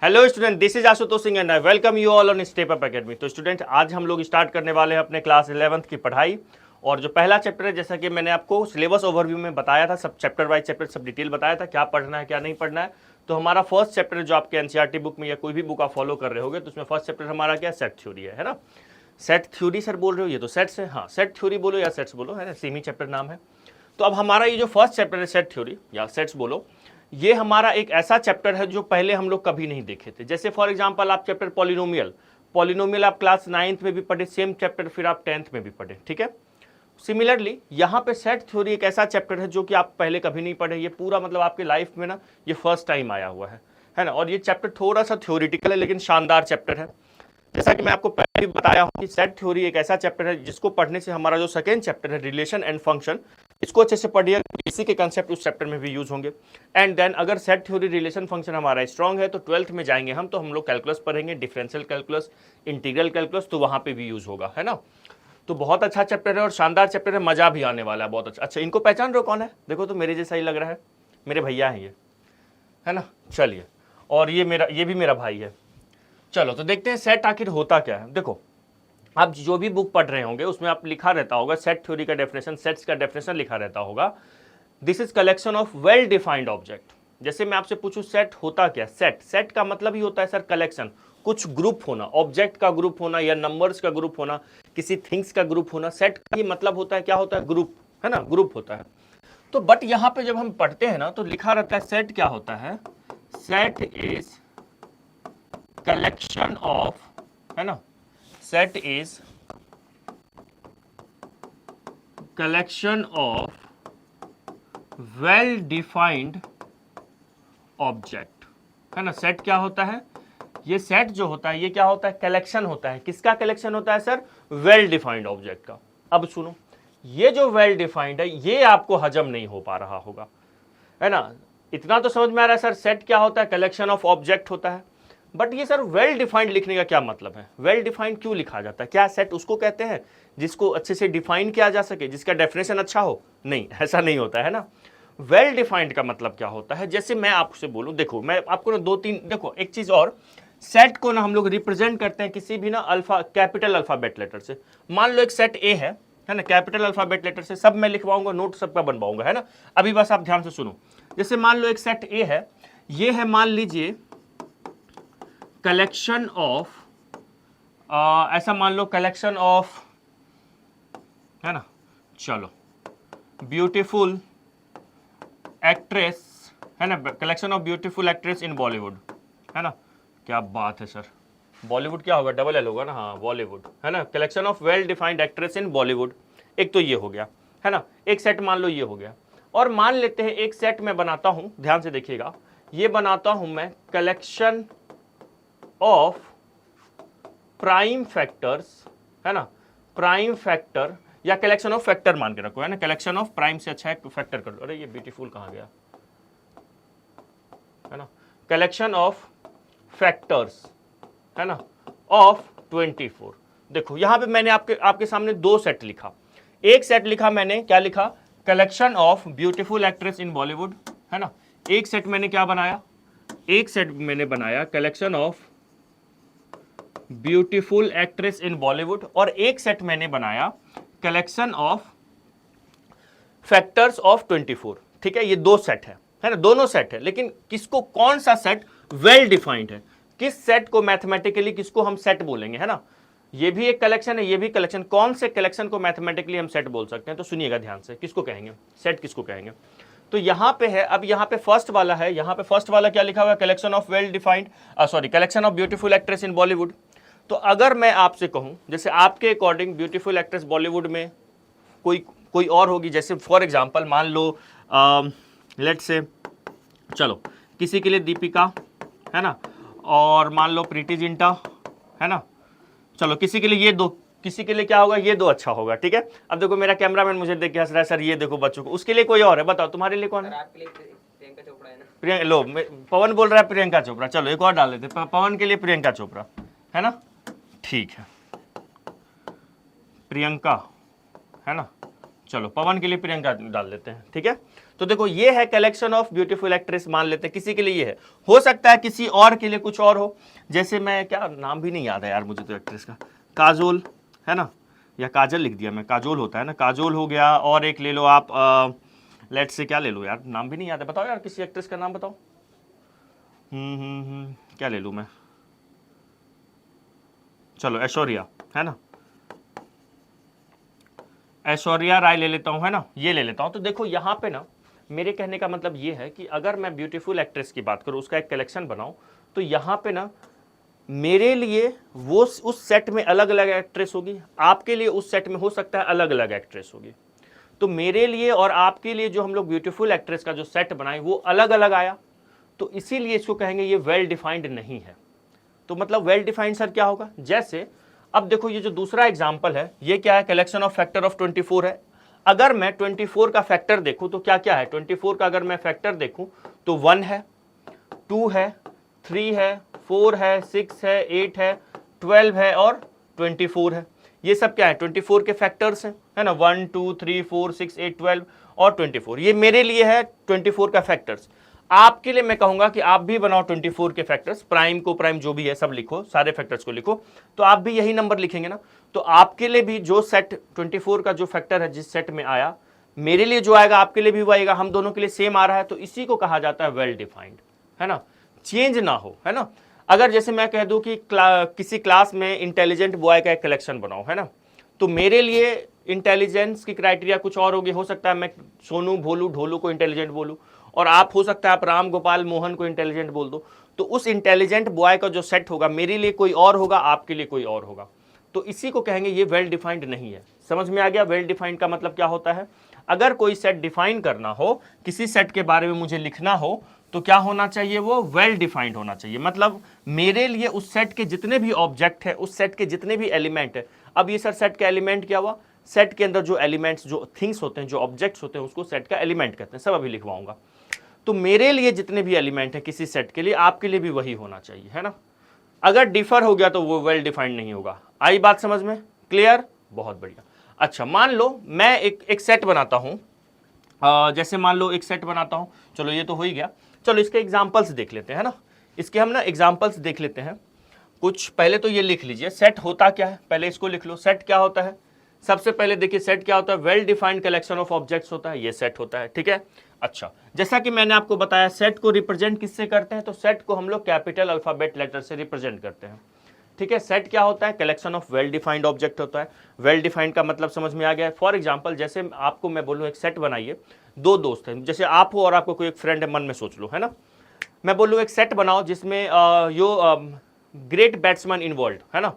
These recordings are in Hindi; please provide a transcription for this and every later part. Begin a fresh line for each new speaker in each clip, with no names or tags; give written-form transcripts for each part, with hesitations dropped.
Hello student, this is Ashutosh Singh and I welcome you all on step up academy. तो स्टूडेंट, आज हम लोग स्टार्ट करने वाले हैं अपने क्लास 11th की पढ़ाई। और जो पहला चैप्टर है, जैसा कि मैंने आपको सिलेबस ओवरव्यू में बताया था, सब चैप्टर वाइज चैप्टर सब डिटेल बताया था, क्या पढ़ना है क्या नहीं पढ़ना है। तो हमारा फर्स्ट चैप्टर जो आपके एनसीईआरटी बुक में या कोई भी बुक आप फॉलो कर रहे होगे, तो उसमें फर्स्ट चैप्टर हमारा क्या सेट थ्योरी है ना। सेट थ्योरी सर बोल रहे हो, ये तो सेट्स है। हाँ, सेट थ्योरी बोलो या सेट्स बोलो, है ना, सेम ही चैप्टर नाम है। तो अब हमारा ये जो फर्स्ट चैप्टर है सेट थ्योरी या सेट्स बोलो, ये हमारा एक ऐसा चैप्टर है जो पहले हम लोग कभी नहीं देखे थे। जैसे फॉर एग्जांपल आप चैप्टर पॉलिनोमियल आप क्लास 9th में भी पढ़े, सेम चैप्टर फिर आप 10th में भी पढ़े, ठीक है। सिमिलरली यहाँ पे सेट थ्योरी एक ऐसा चैप्टर है जो कि आप पहले कभी नहीं पढ़े। ये पूरा मतलब आपके लाइफ में ना ये फर्स्ट टाइम आया हुआ है ना। और ये चैप्टर थोड़ा सा थ्योरिटिकल है लेकिन शानदार चैप्टर है। जैसा कि मैं आपको पहले भी बताया हूँ कि सेट थ्योरी एक ऐसा चैप्टर है जिसको पढ़ने से हमारा जो सेकेंड चैप्टर है रिलेशन एंड फंक्शन, इसको अच्छे से पढ़िए, इसी के कंसेप्ट उस चैप्टर में भी यूज होंगे। एंड देन अगर सेट थ्योरी रिलेशन फंक्शन हमारा स्ट्रांग है तो 12th में जाएंगे हम, तो हम लोग कैलकुलस पढ़ेंगे, डिफरेंशियल कैलकुलस, इंटीग्रल कैलकुलस, तो वहाँ पे भी यूज होगा, है ना। तो बहुत अच्छा चैप्टर है और शानदार चैप्टर है, मजा भी आने वाला है बहुत अच्छा। अच्छा, इनको पहचान रहे हो कौन है? देखो तो मेरे जैसा ही लग रहा है, मेरे भैया हैं ये, है ना। चलिए, और ये भी मेरा भाई है। चलो तो देखते हैं सेट आखिर होता क्या है। देखो, आप जो भी बुक पढ़ रहे होंगे उसमें आप लिखा रहता होगा सेट थ्योरी का डेफिनेशन, सेट्स का डेफिनेशन लिखा रहता होगा, this is collection of well defined object. जैसे मैं आपसे पूछूं सेट होता क्या, सेट का मतलब ही होता है सर कलेक्शन, कुछ ग्रुप होना, ऑब्जेक्ट का ग्रुप होना या नंबर्स का ग्रुप होना, किसी थिंग्स का ग्रुप होना। सेट का ही मतलब होता है क्या होता है, ग्रुप, है ना, ग्रुप होता है। तो बट यहां पे जब हम पढ़ते हैं ना तो लिखा रहता है सेट क्या होता है, सेट इज कलेक्शन ऑफ, है ना, set is collection of well defined object, है ना। सेट क्या होता है, ये सेट जो होता है ये क्या होता है, कलेक्शन होता है। किसका कलेक्शन होता है सर, वेल डिफाइंड ऑब्जेक्ट का। अब सुनो, ये जो वेल डिफाइंड है ये आपको हजम नहीं हो पा रहा होगा, है ना। इतना तो समझ में आ रहा है सर, सेट क्या होता है, कलेक्शन ऑफ ऑब्जेक्ट होता है। बट ये सर वेल डिफाइंड लिखने का क्या मतलब है, वेल डिफाइंड क्यों लिखा जाता है? क्या सेट उसको कहते हैं जिसको अच्छे से डिफाइन किया जा सके, जिसका डेफिनेशन अच्छा हो? नहीं, ऐसा नहीं होता है ना। वेल डिफाइंड का मतलब क्या होता है, जैसे मैं आपसे बोलूं, देखो मैं आपको ना दो तीन, देखो एक चीज और, सेट को ना हम लोग रिप्रेजेंट करते हैं किसी भी ना कैपिटल अल्फाबेट लेटर से। मान लो एक सेट ए है ना, कैपिटल अल्फाबेट लेटर से, सब मैं लिखवाऊंगा, नोट सबका बनवाऊंगा, है ना। अभी बस आप ध्यान से सुनो। जैसे मान लो एक सेट ए है, ये है मान लीजिए कलेक्शन ऑफ, ऐसा मान लो कलेक्शन ऑफ, है ना, चलो ब्यूटीफुल एक्ट्रेस, है ना, collection of beautiful actress in Bollywood, है ना। क्या बात है सर, बॉलीवुड क्या होगा, डबल एल होगा ना, हाँ बॉलीवुड, है ना। Collection of well defined actress in Bollywood, एक तो ये हो गया, है ना। एक सेट मान लो ये हो गया। और मान लेते हैं एक सेट मैं बनाता हूं, ध्यान से देखिएगा, ये बनाता हूं मैं कलेक्शन ऑफ प्राइम फैक्टर्स, है ना, प्राइम फैक्टर या कलेक्शन ऑफ फैक्टर मान के रखो, है ना। कलेक्शन ऑफ प्राइम से अच्छा है फैक्टर कर लो। अरे ये ब्यूटीफुल कहां गया, है ना। कलेक्शन ऑफ फैक्टर्स, है ना, ऑफ 24। देखो यहां पे मैंने आपके सामने दो सेट लिखा। एक सेट लिखा मैंने, क्या लिखा, collection of beautiful actress in Bollywood, है ना। एक सेट मैंने क्या बनाया, एक सेट मैंने बनाया collection of beautiful actress in Bollywood, और एक सेट मैंने बनाया कलेक्शन ऑफ फैक्टर्स ऑफ 24। ठीक है, ये दो सेट है ना, दोनों सेट है, लेकिन किसको, कौन सा सेट वेल डिफाइंड है, किस सेट को मैथमेटिकली किसको हम सेट बोलेंगे, है ना। ये भी एक कलेक्शन है, ये भी कलेक्शन, कौन से कलेक्शन को मैथमेटिकली हम सेट बोल सकते हैं? तो सुनिएगा ध्यान से, किसको कहेंगे सेट, किसको कहेंगे। तो यहां पे है, अब यहां पे फर्स्ट वाला है, यहां पे फर्स्ट वाला क्या लिखा हुआ है, collection of well defined, sorry, collection of beautiful actress in Bollywood. तो अगर मैं आपसे कहूं, जैसे आपके अकॉर्डिंग ब्यूटीफुल एक्ट्रेस बॉलीवुड में कोई और होगी, जैसे फॉर एग्जांपल मान लो लेट्स से, चलो किसी के लिए दीपिका, है ना, और मान लो प्रीति जिंटा, है ना। चलो किसी के लिए ये दो, किसी के लिए क्या होगा, ये दो अच्छा होगा, ठीक है। अब देखो मेरा कैमरामैन मुझे देख के हंस रहा है, सर ये देखो बच्चों को, उसके लिए कोई और है, बताओ तुम्हारे लिए कौन है?
आपके लिए प्रियंका चोपड़ा है ना।
प्रियंका, लो पवन बोल रहा है प्रियंका चोपड़ा, चलो एक और डाल देते, पवन के लिए प्रियंका चोपड़ा, है ना, ठीक है, प्रियंका, है ना, चलो पवन के लिए प्रियंका डाल देते हैं, ठीक है। तो देखो ये है कलेक्शन ऑफ ब्यूटीफुल एक्ट्रेस, मान लेते हैं किसी के लिए ये है, हो सकता है किसी और के लिए कुछ और हो। जैसे मैं, क्या नाम भी नहीं याद है यार मुझे तो एक्ट्रेस का, काजोल है ना, या काजल लिख दिया मैं, काजोल होता है ना, काजोल हो गया। और एक ले लो आप, लेट्स से क्या ले लो यार, नाम भी नहीं याद है, बताओ यार किसी एक्ट्रेस का नाम बताओ। क्या ले लूँ मैं, चलो ऐश्वर्या है ना, ऐश्वर्या राय ले लेता हूँ है ना, ये ले लेता हूँ। तो देखो यहाँ पे ना मेरे कहने का मतलब ये है कि अगर मैं ब्यूटीफुल एक्ट्रेस की बात करूँ, उसका एक कलेक्शन बनाऊँ, तो यहाँ पे ना मेरे लिए वो उस सेट में अलग अलग एक्ट्रेस होगी, आपके लिए उस सेट में हो सकता है अलग अलग एक्ट्रेस होगी। तो मेरे लिए और आपके लिए जो हम लोग ब्यूटीफुल एक्ट्रेस का जो सेट बनाए वो अलग अलग आया, तो इसीलिए इसको कहेंगे ये वेल डिफाइंड नहीं है। तो मतलब वेल डिफाइंड सर क्या होगा, जैसे अब देखो ये जो दूसरा एग्जाम्पल है ये क्या है, कलेक्शन ऑफ फैक्टर ऑफ 24 है। अगर मैं 24 का फैक्टर देखूं तो क्या क्या है, 24 का अगर मैं फैक्टर देखूं तो 1 है, 2 है, 3 है, 4 है, 6 है, 8 है, 12 है और 24 है। ये सब क्या है, 24 के फैक्टर्स हैं, है ना, 1 2 3 4 6 8 12 और 24। ये मेरे लिए है 24 का फैक्टर्स। आपके लिए मैं कहूंगा कि आप भी बनाओ 24 के फैक्टर्स, प्राइम को प्राइम जो भी है सब लिखो, सारे फैक्टर्स को लिखो, तो आप भी यही नंबर लिखेंगे ना। तो आपके लिए भी जो सेट 24 का जो फैक्टर है जिस सेट में आया, मेरे लिए जो आएगा आपके लिए भी वो आएगा, हम दोनों के लिए सेम आ रहा है, तो इसी को कहा जाता है वेल डिफाइंड, है ना, चेंज ना हो, है ना। अगर जैसे मैं कह दूं कि किसी क्लास में इंटेलिजेंट बॉय का एक कलेक्शन बनाओ, है ना, तो मेरे लिए इंटेलिजेंस की क्राइटेरिया कुछ और होगी, हो सकता है मैं सोनू भोलू ढोलू को इंटेलिजेंट बोलूं, और आप हो सकता है आप राम गोपाल मोहन को इंटेलिजेंट बोल दो। तो उस इंटेलिजेंट बॉय का जो सेट होगा मेरे लिए कोई और होगा, आपके लिए कोई और होगा, तो इसी को कहेंगे ये वेल डिफाइंड नहीं है। समझ में आ गया वेल डिफाइंड का मतलब क्या होता है। अगर कोई सेट डिफाइन करना हो, किसी सेट के बारे में मुझे लिखना हो, तो क्या होना चाहिए, वो वेल डिफाइंड होना चाहिए। मतलब मेरे लिए उस सेट के जितने भी ऑब्जेक्ट है, उस सेट के जितने भी एलिमेंट है, अब ये सर सेट का एलिमेंट क्या हुआ, सेट के अंदर जो एलिमेंट्स जो थिंग्स होते हैं जो ऑब्जेक्ट्स होते हैं उसको सेट का एलिमेंट कहते हैं, सब अभी लिखवाऊंगा। तो मेरे लिए जितने भी एलिमेंट है किसी सेट के लिए, आपके लिए भी वही होना चाहिए, है ना। अगर डिफर हो गया तो वो वेल डिफाइंड नहीं होगा। आई बात समझ में, क्लियर, बहुत बढ़िया। अच्छा मान लो मैं एक सेट बनाता हूं, जैसे मान लो एक सेट बनाता हूं, चलो ये तो हो ही गया, चलो इसके एग्जांपल्स देख लेते हैं ना, इसके हम ना एग्जांपल्स देख लेते हैं कुछ। पहले तो ये लिख लीजिए सेट होता क्या है, पहले इसको लिख लो, सेट क्या होता है। सबसे पहले देखिए सेट क्या होता है, well defined collection of objects होता है, ये सेट होता है, ठीक है। अच्छा, जैसा कि मैंने आपको बताया सेट को रिप्रेजेंट किससे करते हैं, तो सेट को हम लोग कैपिटल अल्फाबेट लेटर से रिप्रेजेंट करते हैं, ठीक है। सेट क्या होता है, collection of well defined object होता है। वेल डिफाइंड का मतलब समझ में आ गया है। फॉर एग्जांपल जैसे आपको मैं बोलूं एक सेट बनाइए, दो दोस्त हैं, जैसे आप हो और आपको कोई एक फ्रेंड है, मन में सोच लो, है ना। मैं बोलूँ एक सेट बनाओ जिसमें यो ग्रेट बैट्समैन इन्वॉल्व, है ना,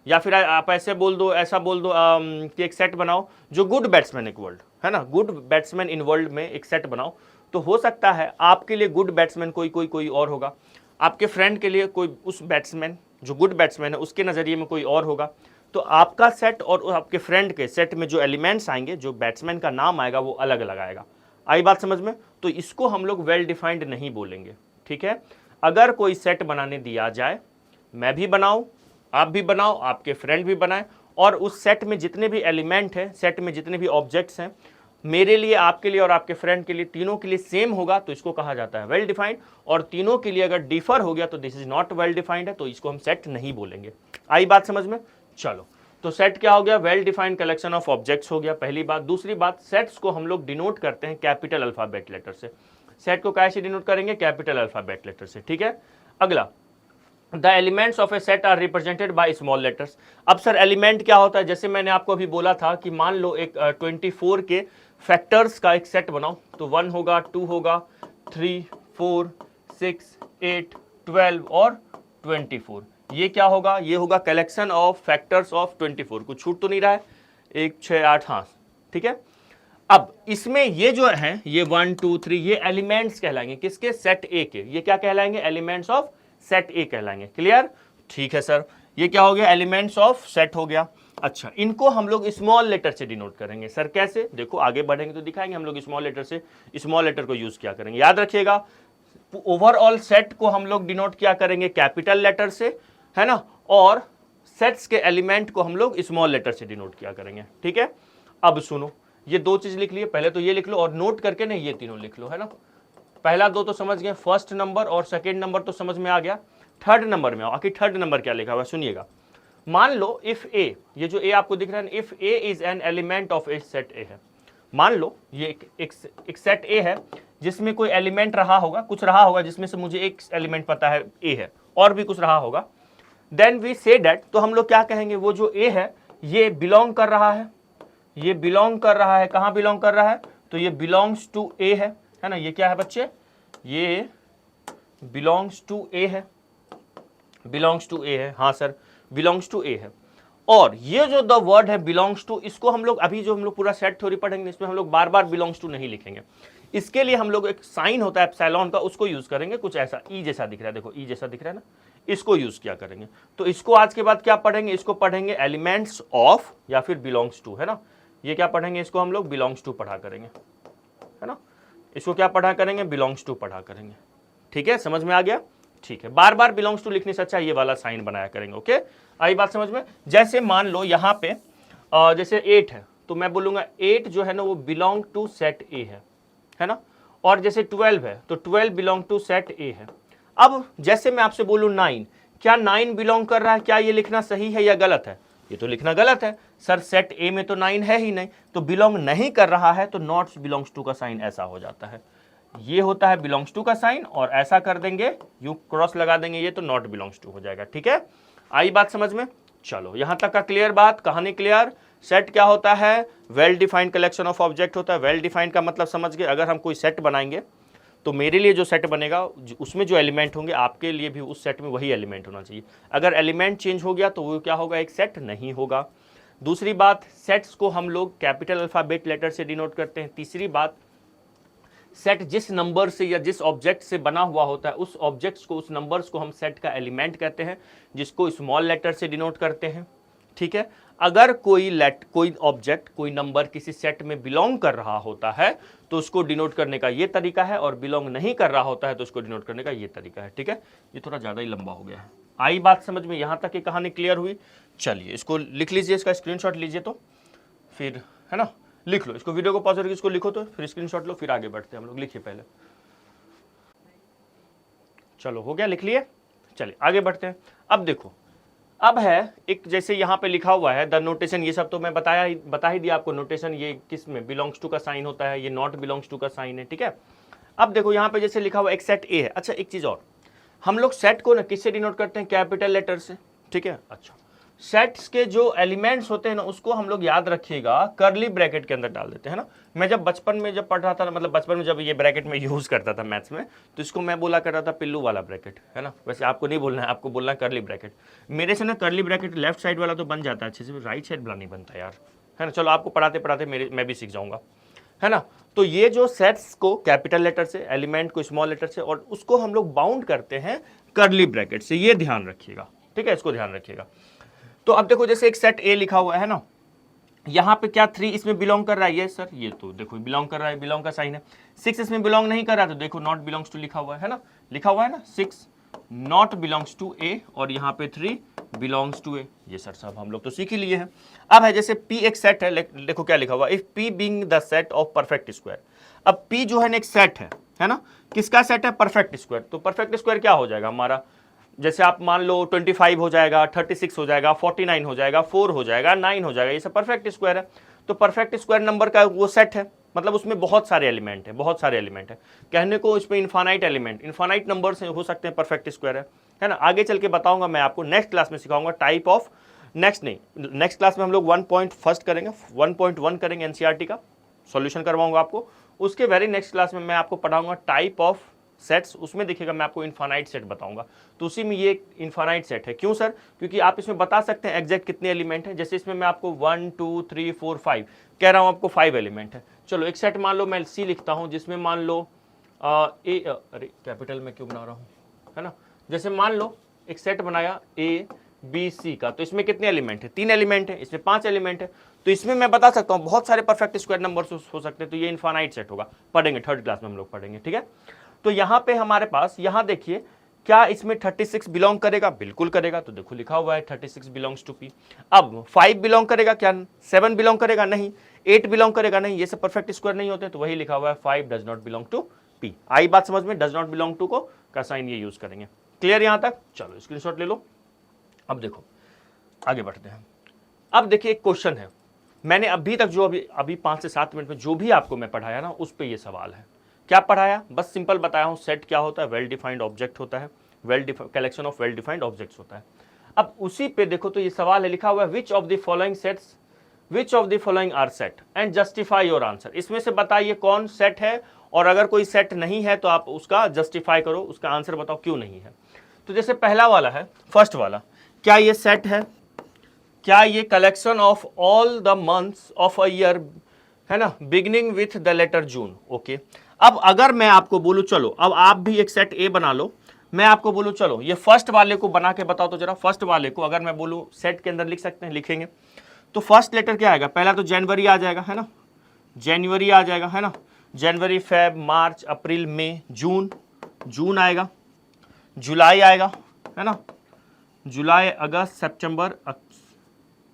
या फिर आप ऐसे बोल दो, ऐसा बोल दो कि एक सेट बनाओ जो गुड बैट्समैन इन्वॉल्व, है ना, गुड बैट्समैन इन्वॉल्व में एक सेट बनाओ। तो हो सकता है आपके लिए गुड बैट्समैन कोई और होगा, आपके फ्रेंड के लिए कोई उस बैट्समैन जो गुड बैट्समैन है उसके नज़रिए में कोई और होगा। तो आपका सेट और आपके फ्रेंड के सेट में जो एलिमेंट्स आएंगे, जो बैट्समैन का नाम आएगा वो अलग अलग आएगा। आई बात समझ में, तो इसको हम लोग वेल डिफाइंड नहीं बोलेंगे, ठीक है। अगर कोई सेट बनाने दिया जाए, मैं भी बनाऊं, आप भी बनाओ, आपके फ्रेंड भी बनाए, और उस सेट में जितने भी एलिमेंट हैं, सेट में जितने भी ऑब्जेक्ट्स हैं, मेरे लिए, आपके लिए और आपके फ्रेंड के लिए, तीनों के लिए सेम होगा, तो इसको कहा जाता है वेल डिफाइंड। और तीनों के लिए अगर डिफर हो गया तो this is not well defined है, तो इसको हम सेट नहीं बोलेंगे। आई बात समझ में, चलो। तो सेट क्या हो गया, well defined collection of objects हो गया, पहली बात। दूसरी बात, सेट्स को हम लोग डिनोट करते हैं कैपिटल अल्फाबेट लेटर से। सेट को कैसे डिनोट करेंगे, कैपिटल अल्फाबेट लेटर से, ठीक है। अगला, the elements of a set are represented by small letters. अब सर एलिमेंट क्या होता है, जैसे मैंने आपको अभी बोला था कि मान लो एक 24 के फैक्टर्स का एक सेट बनाओ, तो 1 होगा, 2 होगा, 3 4 6 8 12 और 24। ये क्या होगा, ये होगा कलेक्शन ऑफ फैक्टर्स ऑफ 24। कुछ छूट तो नहीं रहा है, 1 6 8, हाँ ठीक है। अब इसमें ये जो है, ये 1 2 3 ये एलिमेंट्स कहलाएंगे किसके, सेट ए के। ये क्या कहलाएंगे, एलिमेंट्स ऑफ सेट ए कहलाएंगे, क्लियर, ठीक है सर। ये क्या हो गया, एलिमेंट्स ऑफ सेट हो गया। अच्छा, इनको हम लोग स्मॉल लेटर से डिनोट करेंगे। सर कैसे, देखो आगे बढ़ेंगे तो दिखाएंगे हम लोग स्मॉल लेटर से। स्मॉल लेटर को यूज क्या करेंगे, याद रखिएगा, ओवरऑल सेट को हम लोग डिनोट क्या करेंगे, कैपिटल लेटर से, है ना, और सेट्स के एलिमेंट को हम लोग स्मॉल लेटर से डिनोट किया करेंगे, ठीक है। अब सुनो, ये दो चीज लिख लिए, पहले तो ये लिख लो और नोट करके ना ये तीनों लिख लो, है ना। पहला दो तो समझ गए, फर्स्ट नंबर और सेकेंड नंबर तो समझ में आ गया। थर्ड नंबर में आखिर थर्ड नंबर क्या लिखा हुआ है सुनिएगा। मान लो इफ ए, ये जो ए आपको दिख रहा है, if A is an element of a set ए है। मान लो ये एक सेट ए है जिसमें कोई एलिमेंट रहा होगा, कुछ रहा होगा जिसमें से मुझे एक एलिमेंट पता है ए है, और भी कुछ रहा होगा। देन वी से दैट, तो हम लोग क्या कहेंगे, वो जो ए है ये बिलोंग कर रहा है, ये बिलोंग कर रहा है, कहाँ बिलोंग कर रहा है, तो ये बिलोंग्स टू ए है ना। ये क्या है बच्चे, ये बिलोंग्स टू ए है, बिलोंग्स टू ए है, हाँ सर बिलोंग्स टू ए है। और ये जो द वर्ड है बिलोंग्स टू, इसको हम लोग अभी जो हम लोग पूरा सेट थ्योरी पढ़ेंगे इसमें हम लोग बार बार बिलोंग्स टू नहीं लिखेंगे। इसके लिए हम लोग एक साइन होता है एप्सिलॉन का, उसको यूज करेंगे, कुछ ऐसा ई जैसा दिख रहा है, देखो ई जैसा दिख रहा है ना, इसको यूज किया करेंगे। तो इसको आज के बाद क्या पढ़ेंगे, इसको पढ़ेंगे एलिमेंट्स ऑफ या फिर बिलोंग्स टू, है ना। ये क्या पढ़ेंगे, इसको हम लोग बिलोंग्स टू पढ़ा करेंगे, है ना। इसको क्या पढ़ा करेंगे, बिलोंग्स टू पढ़ा करेंगे। ठीक है, समझ में आ गया। ठीक है, बार बार बिलोंग्स टू लिखने से अच्छा ये वाला साइन बनाया करेंगे। ओके, आई बात समझ में। जैसे मान लो यहाँ पे जैसे 8 है तो मैं बोलूंगा 8 जो है ना वो बिलोंग टू सेट ए है ना। और जैसे 12 है तो 12 बिलोंग टू सेट ए है। अब जैसे मैं आपसे बोलूं 9, क्या 9 बिलोंग कर रहा है, क्या ये लिखना सही है या गलत है, ये तो लिखना गलत है सर, सेट ए में तो 9 है ही नहीं, तो बिलोंग नहीं कर रहा है, तो नॉट बिलोंग्स टू का साइन ऐसा हो जाता है। ये होता है बिलोंग्स टू का साइन, और ऐसा कर देंगे, यू क्रॉस लगा देंगे ये, तो नॉट बिलोंग्स टू हो जाएगा। ठीक है, आई बात समझ में। चलो यहां तक का क्लियर बात, कहानी क्लियर। सेट क्या होता है, well defined collection of object होता है। वेल डिफाइंड का मतलब समझ गए, अगर हम कोई सेट बनाएंगे तो मेरे लिए जो सेट बनेगा उसमें जो एलिमेंट होंगे आपके लिए भी उस सेट में वही एलिमेंट होना चाहिए। अगर एलिमेंट चेंज हो गया तो वो क्या होगा, एक सेट नहीं होगा। दूसरी बात, सेट्स को हम लोग कैपिटल अल्फाबेट लेटर से डिनोट करते हैं। तीसरी बात, सेट जिस नंबर से या जिस ऑब्जेक्ट से बना हुआ होता है उस ऑब्जेक्ट्स को, उस नंबर्स को हम सेट का एलिमेंट कहते हैं, जिसको स्मॉल लेटर से डिनोट करते हैं। ठीक है, अगर कोई ऑब्जेक्ट, कोई नंबर किसी सेट में बिलोंग कर रहा होता है तो उसको डिनोट करने का ये तरीका है, और बिलोंग नहीं कर रहा होता है तो उसको डिनोट करने का ये तरीका है। ठीक है, ये थोड़ा ज़्यादा ही लंबा हो गया है। आई बात समझ में, यहाँ तक की कहानी क्लियर हुई। चलिए इसको लिख लीजिए, इसका स्क्रीनशॉट लीजिए, तो फिर है ना लिख लो इसको, वीडियो को पॉज करके इसको लिखो, तो फिर स्क्रीनशॉट लो, फिर आगे बढ़ते हैं हम लोग। लिखिए पहले, चलो हो गया, लिख लिए। चलिए आगे बढ़ते हैं। अब देखो, अब है एक, जैसे यहाँ पे लिखा हुआ है द नोटेशन, ये सब तो मैं बता ही दिया आपको। नोटेशन ये किस में बिलोंग्स टू का साइन होता है, ये नॉट बिलोंग्स टू का साइन है। ठीक है, अब देखो यहाँ पे जैसे लिखा हुआ एक सेट ए है। अच्छा एक चीज और, हम लोग सेट को ना किससे डिनोट करते हैं, कैपिटल लेटर से। ठीक है, अच्छा सेट्स के जो एलिमेंट्स होते हैं ना उसको हम लोग याद रखिएगा कर्ली ब्रैकेट के अंदर डाल देते हैं ना। मैं जब बचपन में जब पढ़ रहा था, मतलब बचपन में जब ये ब्रैकेट में यूज करता था मैथ्स में, तो इसको मैं बोला करता था पिल्लू वाला ब्रैकेट, है ना। वैसे आपको नहीं बोलना है, आपको बोलना है कर्ली ब्रैकेट। मेरे से ना कर्ली ब्रैकेट लेफ्ट साइड वाला तो बन जाता है अच्छे से, राइट साइड वाला नहीं बनता यार, है ना। चलो आपको पढ़ाते पढ़ाते मैं भी सीख जाऊंगा, है ना। तो ये जो सेट्स को कैपिटल लेटर से, एलिमेंट को स्मॉल लेटर से, और उसको हम लोग बाउंड करते हैं कर्ली ब्रैकेट से, ये ध्यान रखिएगा। ठीक है, इसको ध्यान रखिएगा। तो अब देखो जैसे एक सेट ए लिखा हुआ है ना, यहाँ पे क्या 3 इसमें बिलोंग कर रहा है, ये सर ये तो देखो बिलोंग कर रहा है, बिलोंग का साइन है। 6 इसमें बिलोंग नहीं कर रहा है तो देखो नॉट बिलोंग्स टू लिखा हुआ है ना, लिखा हुआ है ना 6 नॉट बिलोंग्स टू ए, और यहाँ पे 3 बिलोंग्स टू ए। ये सर सब हम लोग तो सीख ही लिए हैं। अब है जैसे P एक सेट है, देखो क्या लिखा हुआ, if P being the set of perfect square. अब P जो है ना एक सेट है ना, किसका सेट है, परफेक्ट स्क्वायर। तो परफेक्ट स्क्वायर क्या हो जाएगा हमारा, जैसे आप मान लो 25 हो जाएगा, 36 हो जाएगा, 49 हो जाएगा, 4 हो जाएगा, 9 हो जाएगा, ये सब परफेक्ट स्क्वायर है। तो परफेक्ट स्क्वायर नंबर का वो सेट है, मतलब उसमें बहुत सारे एलिमेंट है, बहुत सारे एलिमेंट है। कहने को इसमें इन्फानाइट एलिमेंट, इन्फानाइट नंबर से हो सकते हैं परफेक्ट स्क्वायर है ना। आगे चल के बताऊंगा मैं आपको, नेक्स्ट क्लास में सिखाऊंगा टाइप ऑफ, नेक्स्ट क्लास में हम लोग 1.1 करेंगे, 1.1 करेंगे एनसीईआरटी का सॉल्यूशन करवाऊंगा आपको। उसके वेरी नेक्स्ट क्लास में मैं आपको पढ़ाऊंगा टाइप ऑफ सेट्स, उसमें देखिएगा मैं आपको इन्फानाइट सेट बताऊंगा। तो उसी में ये इन्फानाइट सेट है। क्यों सर, क्योंकि आप इसमें बता सकते हैं एग्जैक्ट कितने एलिमेंट हैं। जैसे इसमें मैं आपको 1 2 3 4 5 कह रहा हूं, आपको 5 एलिमेंट है। चलो एक सेट मान लो मैं सी लिखता हूं, जिसमें मान लो अरे कैपिटल में क्यों बना रहा हूं, है ना। जैसे मान लो एक सेट बनाया ए बी सी का, तो इसमें कितने एलिमेंट है, 3 एलिमेंट है, इसमें 5 एलिमेंट है। तो इसमें मैं बता सकता हूँ बहुत सारे परफेक्ट स्क्वायर नंबर हो सकते हैं। तो ये इन्फानाइट सेट होगा, पढ़ेंगे थर्ड क्लास में हम लोग पढ़ेंगे। ठीक है, तो यहाँ पे हमारे पास, यहाँ देखिए क्या इसमें 36 बिलोंग करेगा, बिल्कुल करेगा। तो देखो लिखा हुआ है 36 बिलोंग्स टू पी। अब 5 बिलोंग करेगा क्या, 7 बिलोंग करेगा, नहीं। 8 बिलोंग करेगा नहीं, ये सब परफेक्ट स्क्वायर नहीं होते, तो वही लिखा हुआ है 5 does not belong to P. आई बात समझ में, डज नॉट बिलोंग टू को का साइन ये यूज करेंगे। क्लियर यहां तक? चलो स्क्रीनशॉट ले लो। अब देखो आगे बढ़ते हैं। अब देखिए एक क्वेश्चन है, मैंने अभी तक जो अभी 5 से 7 मिनट में जो भी आपको मैं पढ़ाया ना, उस पे ये सवाल है। क्या पढ़ाया? बस सिंपल बताया हूं, सेट क्या होता है, वेल डिफाइंड ऑब्जेक्ट होता है, collection of well defined objects होता है। अब उसी पे देखो तो ये सवाल है, लिखा हुआ है which of the following sets, which of the following are set and justify your answer. इसमें से बताइए कौन सेट है, और अगर कोई सेट नहीं है तो आप उसका जस्टिफाई करो, उसका आंसर बताओ क्यों नहीं है। तो जैसे पहला वाला है, फर्स्ट वाला, क्या ये सेट है? क्या ये collection of all the months of a year है ना, beginning with the letter June. Okay, अब अगर मैं आपको बोलूं चलो अब आप भी एक सेट ए बना लो, मैं आपको बोलूं चलो ये फर्स्ट वाले को बना के बताओ, तो जरा फर्स्ट वाले को अगर मैं बोलूं सेट के अंदर लिख सकते हैं, लिखेंगे तो फर्स्ट लेटर क्या आएगा? पहला तो जनवरी आ जाएगा है ना, जनवरी आ जाएगा है ना, जनवरी, फेब, मार्च, अप्रैल, मई, जून, जून आएगा, जुलाई आएगा है ना, जुलाई, अगस्त, सितंबर,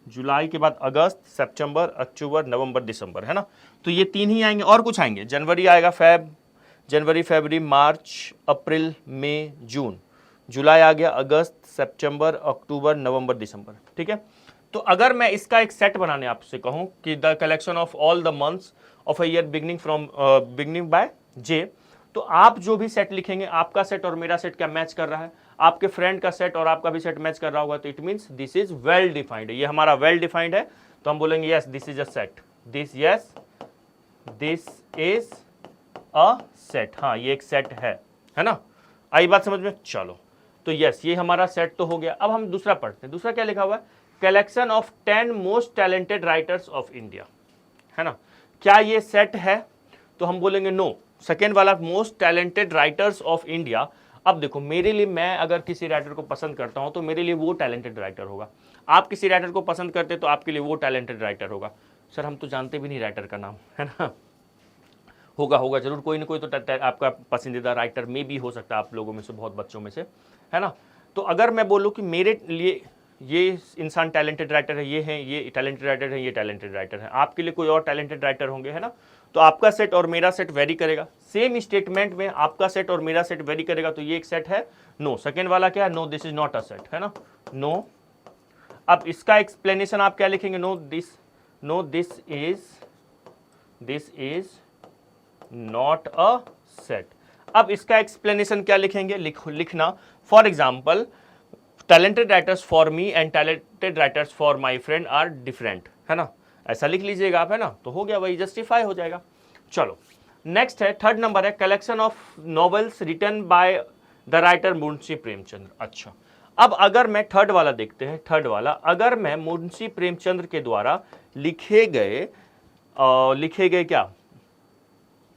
जुलाई के बाद अगस्त, सितंबर, अक्टूबर, नवंबर, दिसंबर है ना, तो ये 3 ही आएंगे। और कुछ आएंगे? जनवरी आएगा, फेब, जनवरी, फरवरी, मार्च, अप्रैल, मई, जून, जुलाई आ गया, अगस्त, सितंबर, अक्टूबर, नवंबर, दिसंबर। ठीक है, तो अगर मैं इसका एक सेट बनाने आपसे कहूं कि the collection of all the months of a year beginning by J, तो आप जो भी सेट लिखेंगे, आपका सेट और मेरा सेट क्या मैच कर रहा है, आपके फ्रेंड का सेट और आपका भी सेट मैच कर रहा होगा, तो it means this is well defined. ये हमारा वेल डिफाइंड है, तो हम बोलेंगे yes this is a set, this is a set. हाँ, ये एक सेट है ना, आई बात समझ में? चलो, तो यस ये हमारा सेट तो हो गया। अब हम दूसरा पढ़ते हैं। दूसरा क्या लिखा हुआ है? Collection of 10 most talented writers of India, है ना, क्या ये सेट है? तो हम बोलेंगे नो। सेकेंड वाला most talented writers of India, अब देखो मेरे लिए, मैं अगर किसी राइटर को पसंद करता हूं तो मेरे लिए वो टैलेंटेड राइटर होगा, आप किसी राइटर को पसंद करते तो आपके लिए वो टैलेंटेड राइटर होगा। सर हम तो जानते भी नहीं राइटर का नाम, है ना, होगा जरूर कोई ना कोई तो आपका पसंदीदा राइटर में भी हो सकता है, आप लोगों में से, बहुत बच्चों में से, है ना। तो अगर मैं बोलूँ कि मेरे लिए ये इंसान टैलेंटेड राइटर है, ये टैलेंटेड राइटर है, ये टैलेंटेड राइटर है, आपके लिए कोई और टैलेंटेड राइटर होंगे, है ना, तो आपका सेट और मेरा सेट वेरी करेगा। सेम स्टेटमेंट में आपका सेट और मेरा सेट वेरी करेगा, तो ये एक सेट है, नो। सेकेंड वाला क्या है? No this is not a set, है ना, नो। अब इसका एक्सप्लेनेशन आप क्या लिखेंगे? No this is not a set. अब इसका एक्सप्लेनेशन क्या लिखेंगे? लिखना for example, talented writers for me and talented writers for my friend are different, है ना, ऐसा लिख लीजिएगा आप, है ना, तो हो गया, वही जस्टिफाई हो जाएगा। चलो नेक्स्ट है, थर्ड नंबर है, collection of novels written by the writer Munshi Premchandra. अच्छा, अब अगर मैं थर्ड वाला देखते हैं, थर्ड वाला, अगर मैं मुंशी प्रेमचंद्र के द्वारा लिखे गए क्या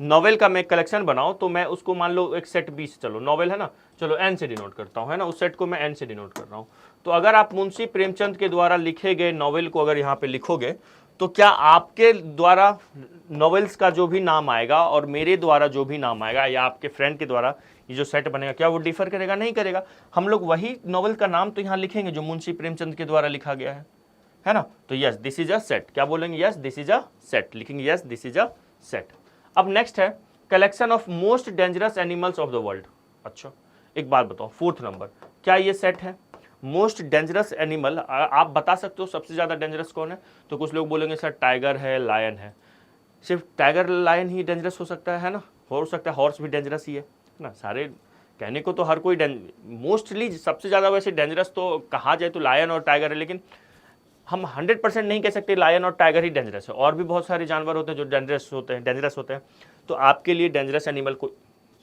नॉवेल का मैं कलेक्शन बनाऊं, तो मैं उसको मान लो एक सेट 20, चलो नॉवेल है ना, चलो एन से डिनोट करता हूं, है ना, उस सेट को मैं एन से डिनोट कर रहा हूं। तो अगर आप मुंशी प्रेमचंद के द्वारा लिखे गए नॉवेल को अगर यहाँ पे लिखोगे, तो क्या आपके द्वारा नॉवेल्स का जो भी नाम आएगा और मेरे द्वारा जो भी नाम आएगा, या आपके फ्रेंड के द्वारा ये जो सेट बनेगा, क्या वो डिफर करेगा? नहीं करेगा। हम लोग वही नॉवेल का नाम तो यहाँ लिखेंगे जो मुंशी प्रेमचंद के द्वारा लिखा गया है ना, तो yes this is a set. क्या बोलेंगे? Yes this is a set, लिखेंगे yes this is a set. अब नेक्स्ट है, collection of most dangerous animals of the world. अच्छा, एक बात बताओ, फोर्थ नंबर, क्या ये सेट है? मोस्ट डेंजरस एनिमल, आप बता सकते हो सबसे ज्यादा डेंजरस कौन है? तो कुछ लोग बोलेंगे सर टाइगर है, लायन है। सिर्फ टाइगर लायन ही डेंजरस हो सकता है ना, हो सकता है हॉर्स भी डेंजरस ही है ना। सारे कहने को तो हर कोई मोस्टली सबसे ज्यादा वैसे डेंजरस तो कहा जाए तो लायन और टाइगर है, लेकिन हम 100% नहीं कह सकते लायन और टाइगर ही डेंजरस है, और भी बहुत सारे जानवर होते हैं जो डेंजरस होते हैं। तो आपके लिए डेंजरस एनिमल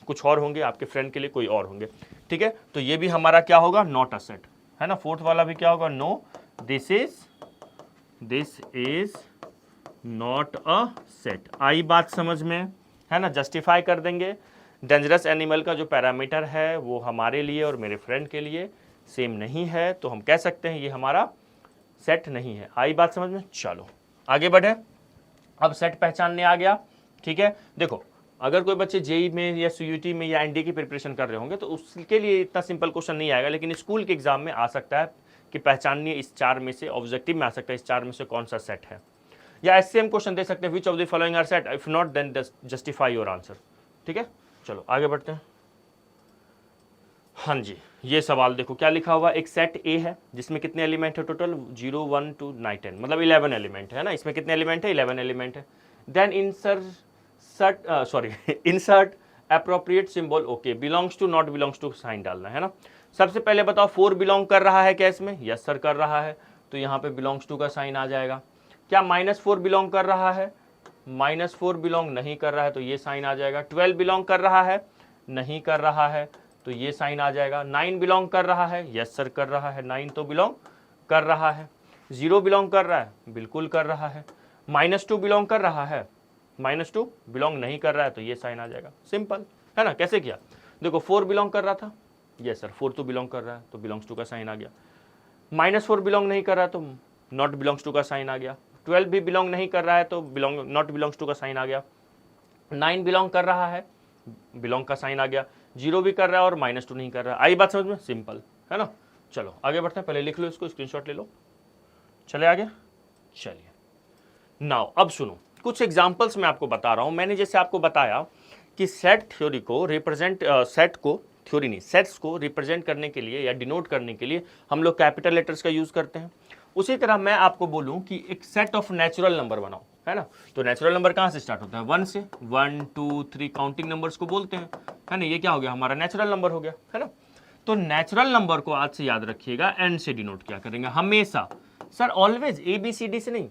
कुछ और होंगे, आपके फ्रेंड के लिए कोई और होंगे, ठीक है। तो ये भी हमारा क्या होगा? नॉट अ सेट, है ना। फोर्थ वाला भी क्या होगा? No this is not a set. आई बात समझ में, है ना। जस्टिफाई कर देंगे, डेंजरस एनिमल का जो पैरामीटर है वो हमारे लिए और मेरे फ्रेंड के लिए सेम नहीं है, तो हम कह सकते हैं ये हमारा सेट नहीं है। आई बात समझ में? चलो आगे बढ़े। अब सेट पहचानने आ गया, ठीक है। देखो, अगर कोई बच्चे जेई में या सीयूटी में या एनडीए की प्रिपरेशन कर रहे होंगे तो उसके लिए इतना सिंपल क्वेश्चन नहीं आएगा, लेकिन स्कूल के एग्जाम में आ सकता है कि पहचानिए इस चार में से, ऑब्जेक्टिव में आ सकता है इस चार में से कौन सा सेट है। या सेम क्वेश्चन दे सकते हैं, which of the following are set, if not then justify your answer. ठीक है, चलो आगे बढ़ते हैं। हाँ जी, ये सवाल देखो क्या लिखा हुआ, एक सेट ए है जिसमें कितने एलिमेंट है टोटल, 0 1 2 9 10, मतलब 11 एलिमेंट है ना, इसमें कितने एलिमेंट है, 11 एलिमेंट है। Then insert appropriate symbol, okay, belongs to not belongs to sign डालना है ना। सबसे पहले बताओ 4 बिलोंग कर रहा है क्या इसमें, यस सर कर रहा है, तो यहाँ पे बिलोंग्स टू का साइन आ जाएगा। क्या -4 बिलोंग कर रहा है, -4 बिलोंग नहीं कर रहा है, तो ये साइन आ जाएगा। 12 बिलोंग कर रहा है, नहीं कर रहा है, तो ये साइन आ जाएगा। 9 बिलोंग कर रहा है, यस सर कर रहा है, 9 तो बिलोंग कर रहा है। 0 बिलोंग कर रहा है, बिल्कुल कर रहा है। -2 बिलोंग कर रहा है, -2 बिलोंग नहीं कर रहा है, तो ये साइन आ जाएगा। सिंपल है ना, कैसे किया देखो, 4 बिलोंग कर रहा था, यस सर 4 तो बिलोंग कर रहा है, तो बिलोंग्स टू का साइन आ गया। -4 बिलोंग नहीं कर रहा है, तो नॉट बिलोंग्स टू का साइन आ गया। 12 भी बिलोंग नहीं कर रहा है, तो नॉट बिलोंग्स टू का साइन आ गया। 9 बिलोंग कर रहा है, बिलोंग का साइन आ गया। 0 भी कर रहा है और -2 नहीं कर रहा है। आई बात समझ में, सिंपल है ना। चलो आगे बढ़ते हैं, पहले लिख लो इसको, स्क्रीनशॉट ले लो, चले आगे। चलिए नाउ अब सुनो, कुछ एग्जांपल्स मैं आपको बता रहा हूं। मैंने जैसे आपको बताया कि सेट थ्योरी को रिप्रेजेंट सेट्स को रिप्रेजेंट करने के लिए या डिनोट करने के लिए हम लोग कैपिटल लेटर्स का यूज करते हैं। उसी तरह मैं आपको बोलूं कि एक सेट ऑफ नेचुरल नंबर बनाओ, है ना, तो नेचुरल नंबर कहाँ से स्टार्ट होता है, 1 से। 1 2 3 काउंटिंग नंबर्स को बोलते हैं, है ना। ये क्या हो गया, हमारा नेचुरल नंबर हो गया, है ना। तो नेचुरल नंबर को आज से याद रखिएगा, एन से डिनोट क्या करेंगे हमेशा। सर ऑलवेज ABCD से नहीं,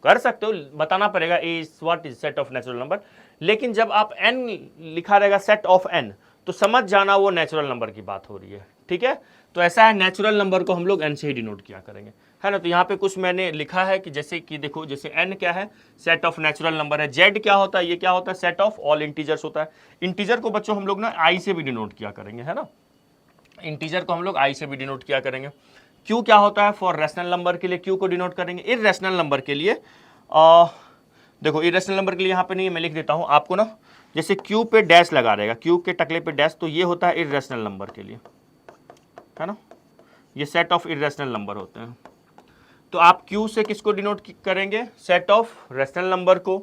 कर सकते हो, बताना पड़ेगा A is what is set of natural number, लेकिन जब आप n लिखा रहेगा सेट ऑफ n, तो समझ जाना वो नेचुरल नंबर की बात हो रही है। ठीक है, तो ऐसा है, नेचुरल नंबर को हम लोग n से ही डिनोट किया करेंगे, है ना। तो यहाँ पे कुछ मैंने लिखा है कि जैसे कि देखो, जैसे n क्या है, सेट ऑफ नेचुरल नंबर है। z क्या होता है, ये क्या होता है, सेट ऑफ ऑल इंटीजर्स होता है। इंटीजर को बच्चों हम लोग ना i से भी डिनोट किया करेंगे, है ना। इंटीजर को हम लोग i से भी डिनोट किया करेंगे। q क्या होता है, फॉर रैशनल नंबर के लिए q को डिनोट करेंगे। इररेशनल नंबर के लिए देखो, इररेशनल नंबर के लिए यहाँ पे नहीं है, मैं लिख देता हूँ आपको ना, जैसे q पे डैश लगा रहेगा, q के टकले पे डैश, तो ये होता है इररेशनल नंबर के लिए, है ना। ये सेट ऑफ इररेशनल नंबर होते हैं। तो आप q से किसको डिनोट करेंगे, सेट ऑफ रैशनल नंबर को।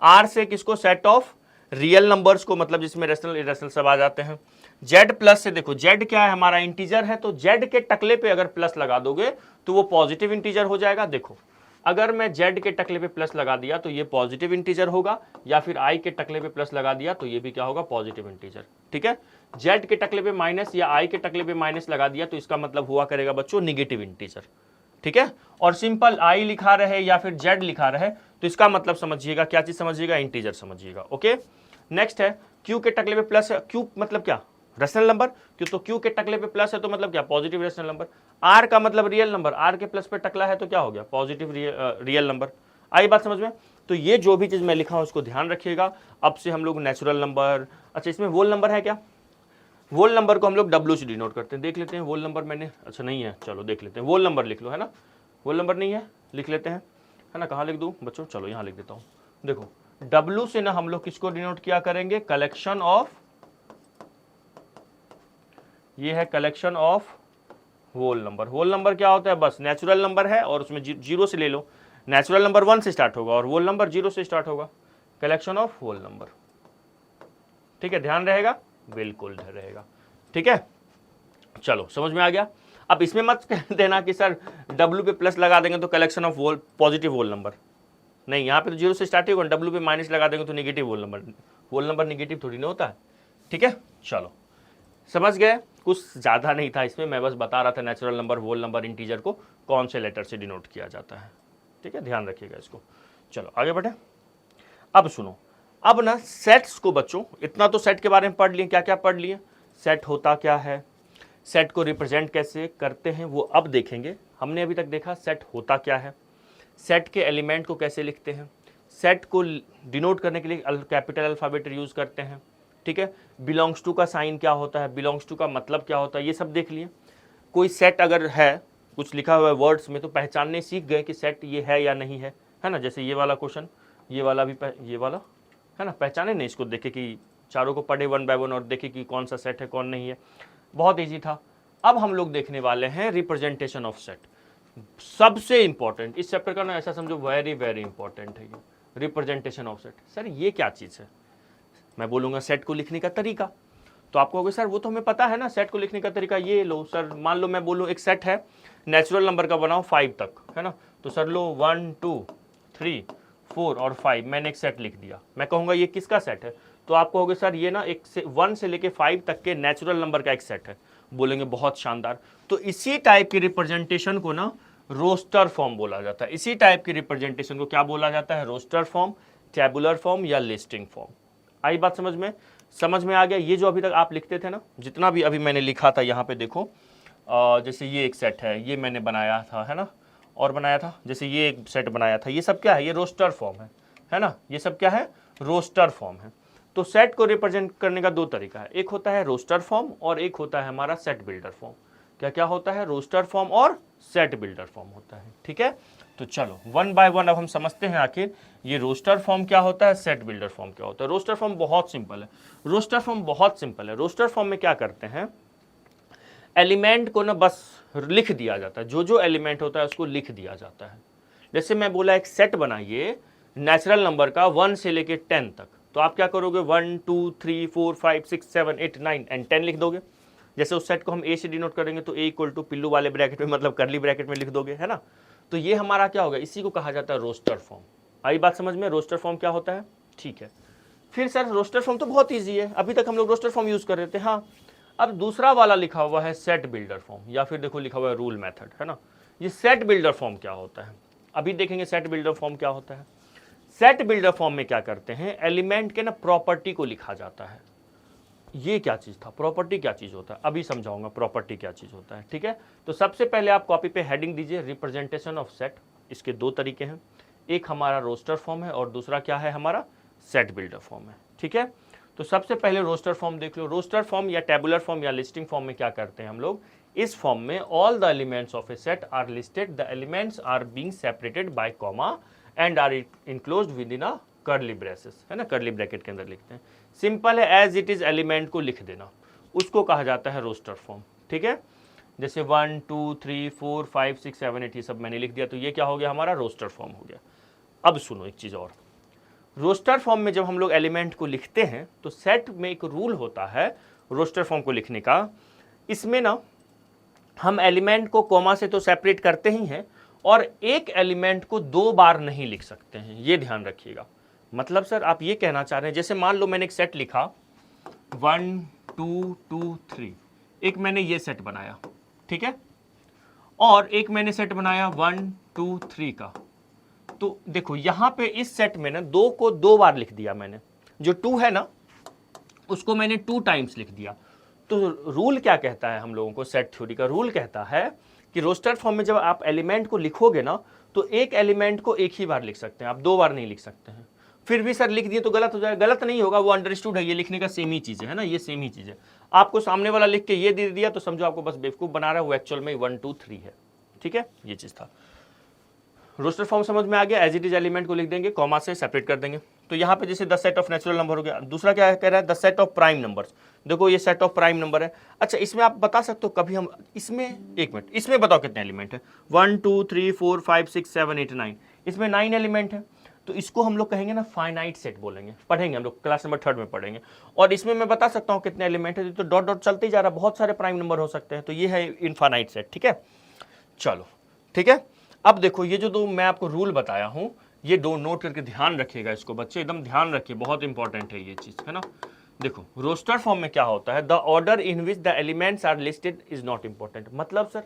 r से किसको, सेट ऑफ रियल नंबर्स को, मतलब जिसमें रैशनल इररेशनल सब आ जाते हैं। z प्लस से देखो, z क्या है, हमारा इंटीजर है, तो z के टकले पे अगर प्लस लगा दोगे तो वो पॉजिटिव इंटीजर हो जाएगा। देखो, अगर मैं z के टकले पे प्लस लगा दिया तो ये पॉजिटिव इंटीजर होगा, या फिर i के टकले पे प्लस लगा दिया तो ये भी क्या होगा, पॉजिटिव इंटीजर। ठीक है, z के टकले पे माइनस या i के टकले पे माइनस लगा दिया तो इसका मतलब हुआ करेगा बच्चों निगेटिव इंटीजर। ठीक है, और सिंपल i लिखा रहे या फिर z लिखा रहे तो इसका मतलब समझिएगा, क्या चीज समझिएगा, इंटीजर समझिएगा। ओके, नेक्स्ट है q के टकले पे प्लस है, q मतलब क्या, रैशनल नंबर, क्यों तो q के टकले पे प्लस है तो मतलब क्या, पॉजिटिव रैशनल नंबर। r का मतलब रियल नंबर, r के प्लस पे टकला है तो क्या हो गया, पॉजिटिव रियल नंबर। आई बात समझ में। तो ये जो भी चीज मैं लिखा हूं उसको ध्यान रखिएगा। अब से हम लोग नेचुरल नंबर, अच्छा इसमें वोल नंबर है क्या, वोल नंबर को हम लोग W से डिनोट करते हैं। देख लेते हैं वोल नंबर, मैंने, अच्छा नहीं है, चलो देख लेते हैं, वोल नंबर लिख लो, है ना। वोल नंबर नहीं है, लिख लेते हैं, है ना। कहाँ लिख दूँ बच्चों, चलो यहाँ लिख देता हूँ। देखो W से ना हम लोग किसको डिनोट किया करेंगे, कलेक्शन ऑफ, ये है collection of whole number. Whole number क्या होता है, बस नेचुरल नंबर है और उसमें 0 से ले लो, नेचुरल नंबर 1 से स्टार्ट होगा और होल नंबर 0 से स्टार्ट होगा, कलेक्शन ऑफ होल नंबर। ठीक है, ध्यान रहेगा, बिल्कुल रहेगा। ठीक है, चलो समझ में आ गया। अब इसमें मत कह देना कि सर W पे प्लस लगा देंगे तो collection of whole, positive whole number, नहीं, यहाँ पे तो 0 से स्टार्ट होगा, W पे माइनस लगा देंगे तो negative whole number. Whole number negative थोड़ी ना होता है। ठीक है, चलो समझ गए, कुछ ज़्यादा नहीं था इसमें, मैं बस बता रहा था natural number, whole number, integer को कौन से लेटर से डिनोट किया जाता है। ठीक है, ध्यान रखिएगा इसको। चलो आगे बढ़े। अब सुनो, अब ना सेट्स को बच्चों, इतना तो सेट के बारे में पढ़ लिए, क्या क्या पढ़ लिए, सेट होता क्या है, सेट को रिप्रेजेंट कैसे करते हैं वो अब देखेंगे। हमने अभी तक देखा सेट होता क्या है, सेट के एलिमेंट को कैसे लिखते हैं, सेट को डिनोट करने के लिए कैपिटल अल्फ़ाबेट यूज़ करते हैं। ठीक है, बिलोंग्स टू का साइन क्या होता है, बिलोंग्स टू का मतलब क्या होता है, ये सब देख लिए। कोई सेट अगर है, कुछ लिखा हुआ है वर्ड्स में, तो पहचानने सीख गए कि सेट ये है या नहीं है ना। जैसे ये वाला क्वेश्चन, ये वाला भी ये वाला, है ना, पहचाने नहीं, इसको देखे कि चारों को पढ़े 1 बाय 1 और देखे कि कौन सा सेट है कौन नहीं है, बहुत ईजी था। अब हम लोग देखने वाले हैं रिप्रेजेंटेशन ऑफ सेट। सबसे इंपॉर्टेंट इस चैप्टर का ना, ऐसा समझो वेरी वेरी इंपॉर्टेंट है ये, रिप्रेजेंटेशन ऑफ सेट। सर ये क्या चीज़ है? मैं बोलूँगा सेट को लिखने का तरीका, तो आपको कहोगे सर वो तो हमें पता है ना, सेट को लिखने का तरीका ये लो। सर मान लो मैं बोलूँ एक सेट है, नेचुरल नंबर का बनाओ 5 तक, है ना, तो सर लो 1 2 3 4 और 5, मैंने एक सेट लिख दिया। मैं कहूँगा ये किसका सेट है? तो आप कहोगे सर ये ना एक से 1 से लेके 5 तक के नेचुरल नंबर का एक सेट है। बोलेंगे बहुत शानदार। तो इसी टाइप की रिप्रेजेंटेशन को ना रोस्टर फॉर्म बोला जाता है। इसी टाइप की रिप्रेजेंटेशन को क्या बोला जाता है? रोस्टर फॉर्म, टेबुलर फॉर्म या लिस्टिंग फॉर्म। आई बात समझ में? समझ में आ गया? ये जो अभी तक आप लिखते थे ना, जितना भी अभी मैंने लिखा था यहाँ पे देखो, जैसे ये एक सेट है, ये मैंने बनाया था, है ना, और बनाया था, जैसे ये एक सेट बनाया था, ये सब क्या है? ये रोस्टर फॉर्म है ना, ये सब क्या है? रोस्टर फॉर्म है। तो सेट को रिप्रेजेंट करने का दो तरीका है, एक होता है रोस्टर फॉर्म और एक होता है हमारा सेट बिल्डर फॉर्म। क्या क्या होता है? रोस्टर फॉर्म और सेट बिल्डर फॉर्म होता है। ठीक है, तो चलो वन बाय वन अब हम समझते हैं आखिर ये रोस्टर फॉर्म क्या होता है, सेट बिल्डर फॉर्म क्या होता है। रोस्टर फॉर्म बहुत सिंपल है। रोस्टर फॉर्म बहुत सिंपल है। रोस्टर फॉर्म में क्या करते हैं, एलिमेंट को ना बस लिख दिया जाता है, जो जो एलिमेंट होता है उसको लिख दिया जाता है। जैसे मैं बोला एक सेट बनाइए नेचुरल नंबर का 1 से लेके 10 तक, तो आप क्या करोगे? 1 2 3 4 5 6 7 8 9 एंड 10 लिख दोगे। जैसे उस सेट को हम ए से डिनोट करेंगे तो ए इक्वल टू पिल्लू वाले ब्रैकेट में, मतलब करली ब्रैकेट में लिख दोगे, है ना। तो ये हमारा क्या होगा? इसी को कहा जाता है रोस्टर फॉर्म। आई बात समझ में? रोस्टर फॉर्म क्या होता है? ठीक है। फिर सर रोस्टर फॉर्म तो बहुत ईजी है, अभी तक हम लोग रोस्टर फॉर्म यूज कर रहे थे। हाँ, अब दूसरा वाला लिखा हुआ है सेट बिल्डर फॉर्म, या फिर देखो लिखा हुआ है रूल मेथड, है ना। ये सेट बिल्डर फॉर्म क्या होता है, अभी देखेंगे सेट बिल्डर फॉर्म क्या होता है। सेट बिल्डर फॉर्म में क्या करते हैं, एलिमेंट के ना प्रॉपर्टी को लिखा जाता है। ये क्या चीज था? प्रॉपर्टी क्या चीज होता है, अभी समझाऊंगा प्रॉपर्टी क्या चीज होता है। ठीक है, तो सबसे पहले आप कॉपी पे हेडिंग दीजिए रिप्रेजेंटेशन ऑफ सेट। इसके दो तरीके हैं, एक हमारा रोस्टर फॉर्म है और दूसरा क्या है? हमारा सेट बिल्डर फॉर्म है। ठीक है, तो सबसे पहले रोस्टर फॉर्म देख लो। रोस्टर फॉर्म या टेबुलर फॉर्म या लिस्टिंग फॉर्म में क्या करते हैं हम लोग, इस फॉर्म में all the elements of a set are listed, the elements are being separated by comma and are enclosed within a curly braces, है ना, कर्ली ब्रैकेट के अंदर लिखते हैं। सिंपल है, एज इट इज एलिमेंट को लिख देना, उसको कहा जाता है रोस्टर फॉर्म। ठीक है, जैसे 1 2 3 4 5 6 7 8 ये सब मैंने लिख दिया, तो ये क्या हो गया? हमारा रोस्टर फॉर्म हो गया। अब सुनो एक चीज और, रोस्टर फॉर्म में जब हम लोग एलिमेंट को लिखते हैं तो सेट में एक रूल होता है रोस्टर फॉर्म को लिखने का। इसमें ना हम एलिमेंट को कॉमा से तो सेपरेट करते ही हैं, और एक एलिमेंट को 2 बार नहीं लिख सकते हैं, ये ध्यान रखिएगा। मतलब सर आप ये कहना चाह रहे हैं, जैसे मान लो मैंने एक सेट लिखा 1 2 2 3, एक मैंने ये सेट बनाया, ठीक है, और एक मैंने सेट बनाया 1 2 3 का। तो देखो यहां पे इस सेट में ना 2 को 2 बार लिख दिया मैंने, जो 2 है ना उसको मैंने 2 टाइम्स लिख दिया। तो रूल क्या कहता है हम लोगों को, सेट थ्योरी का रूल कहता है कि रोस्टर फॉर्म में जब आप एलिमेंट को लिखोगे ना तो एक एलिमेंट को एक ही बार लिख सकते हैं, आप 2 बार नहीं लिख सकते हैं। फिर भी सर लिख दिए तो गलत हो जाएगा, गलत नहीं होगा, वो अंडरस्टूड है, ये लिखने का सेम ही चीज़ है ना, ये सेम ही चीज़ है। आपको सामने वाला लिख के ये दे दिया तो समझो आपको बस बेवकूफ़ बना रहा है, वो एक्चुअल में 1 2 3 है। ठीक है, ये चीज़ था। रोस्टर फॉर्म समझ में आ गया, एज इट इज एलिमेंट को लिख देंगे, कॉमा से सेपरेट कर देंगे। तो यहाँ पे जैसे the set of natural number हो गया। दूसरा क्या कह रहा है, the set of prime numbers. देखो ये सेट ऑफ प्राइम नंबर है। अच्छा, इसमें आप बता सकते हो कभी हम इसमें, एक मिनट, इसमें बताओ कितने एलिमेंट है? 1 2 3 4 5 6 7 8 9, इसमें 9 एलिमेंट है। तो इसको हम लोग कहेंगे ना फाइनाइट सेट बोलेंगे, पढ़ेंगे हम लोग क्लास नंबर 3 में पढ़ेंगे। और इसमें मैं बता सकता हूँ कितने एलिमेंट है, तो डॉट डॉट चलते ही जा रहा है, बहुत सारे प्राइम नंबर हो सकते हैं, तो ये है इनफाइनाइट सेट। ठीक है, चलो ठीक है। अब देखो ये जो दो मैं आपको रूल बताया हूं, ये दो नोट करके ध्यान रखिएगा इसको बच्चे, एकदम ध्यान रखिए, बहुत इंपॉर्टेंट है ये चीज, है ना। देखो रोस्टर फॉर्म में क्या होता है, the order in which the elements are listed is not important. मतलब सर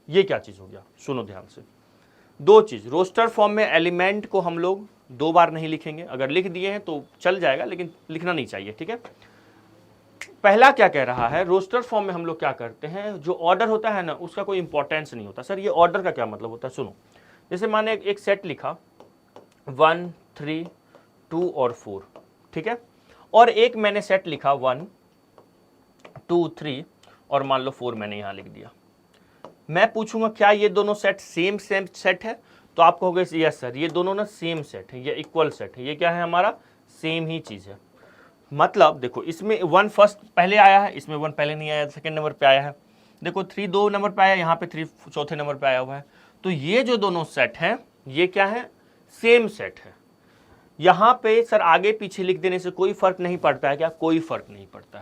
ये क्या चीज हो गया, सुनो ध्यान से। दो चीज, रोस्टर फॉर्म में एलिमेंट को हम लोग 2 बार नहीं लिखेंगे, अगर लिख दिए हैं तो चल जाएगा, लेकिन लिखना नहीं चाहिए। ठीक है, पहला क्या कह रहा है, रोस्टर फॉर्म में हम लोग क्या करते हैं, जो ऑर्डर होता है ना उसका कोई इंपॉर्टेंस नहीं होता। सर ये ऑर्डर का क्या मतलब होता है, सुनो। जैसे माने एक सेट लिखा 1 3 2 और 4, ठीक है, और एक मैंने सेट लिखा 1 2 3 और मान लो 4 मैंने यहां लिख दिया। मैं पूछूंगा क्या ये दोनों सेट सेम सेट है, तो आप कहोगे यस सर ये दोनों ना सेम सेट है, ये इक्वल सेट है, ये क्या है हमारा सेम ही चीज है। मतलब देखो इसमें 1 फर्स्ट पहले आया है, इसमें 1 पहले नहीं आया, सेकंड नंबर पे आया है। देखो 3 2 नंबर पे आया, यहाँ पे 3 चौथे नंबर पे आया हुआ है। तो ये जो दोनों सेट हैं ये क्या है, सेम सेट है। यहां पे सर आगे पीछे लिख देने से कोई फर्क नहीं पड़ता है क्या, कोई फर्क नहीं पड़ता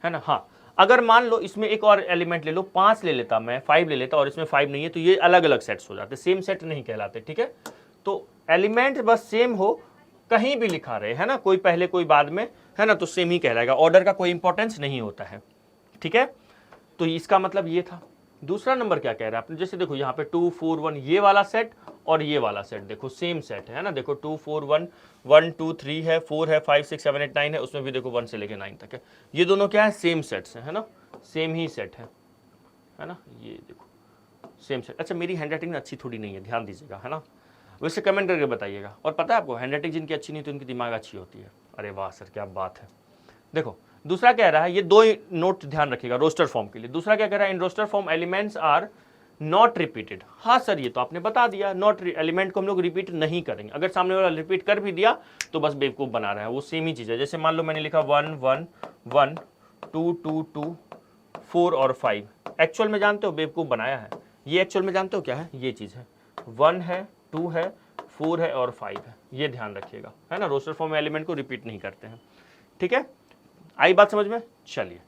है ना। हाँ, अगर मान लो इसमें एक और एलिमेंट ले लो, 5 ले लेता मैं, 5 ले लेता और इसमें 5 नहीं है, तो ये अलग अलग सेट्स हो जाते, सेम सेट नहीं कहलाते, ठीक है। तो एलिमेंट बस सेम हो, कहीं भी लिखा रहे है ना, कोई पहले कोई बाद में, है ना, तो सेम ही कहलाएगा, ऑर्डर का कोई इंपॉर्टेंस नहीं होता है, ठीक है। तो इसका मतलब ये था। दूसरा नंबर क्या कह रहा है आपने, जैसे देखो यहाँ पे 2 4 1 ये वाला सेट और ये वाला सेट देखो सेम सेट है ना, देखो 2 4 1 1 2 3 है, 4 है, 5 6 7 8 9 है, उसमें भी देखो 1 से लेके 9 तक है, ये दोनों क्या है, सेम सेट्स है ना, सेम ही सेट है ना, ये देखो सेम सेट। अच्छा मेरी हैंड राइटिंग अच्छी थोड़ी नहीं है, ध्यान दीजिएगा, है ना, वैसे कमेंट करके बताइएगा। और पता है आपको हैंड राइटिंग जिनकी अच्छी नहीं तो उनकी दिमाग अच्छी होती है। अरे वाह सर क्या बात है। देखो दूसरा कह रहा है, ये 2 नोट ध्यान रखिएगा रोस्टर फॉर्म के लिए। दूसरा क्या कह रहा है, in roster form elements are not repeated. हाँ सर ये तो आपने बता दिया, नॉट एलिमेंट को हम लोग रिपीट नहीं करेंगे। अगर सामने वाला रिपीट कर भी दिया तो बस बेवकूफ बना रहा है, वो सेम ही चीज है। जैसे मान लो मैंने लिखा 1 1 1 2 2 2 4 और 5, एक्चुअल में जानते हो बेवकूफ बनाया है। ये एक्चुअल में जानते हो क्या है, ये चीज है, 1 है 2 है 4 है और 5 है, ये ध्यान रखिएगा, है ना। रोस्टर फॉर्म एलिमेंट को रिपीट नहीं करते हैं, ठीक है। आई बात समझ में। चलिए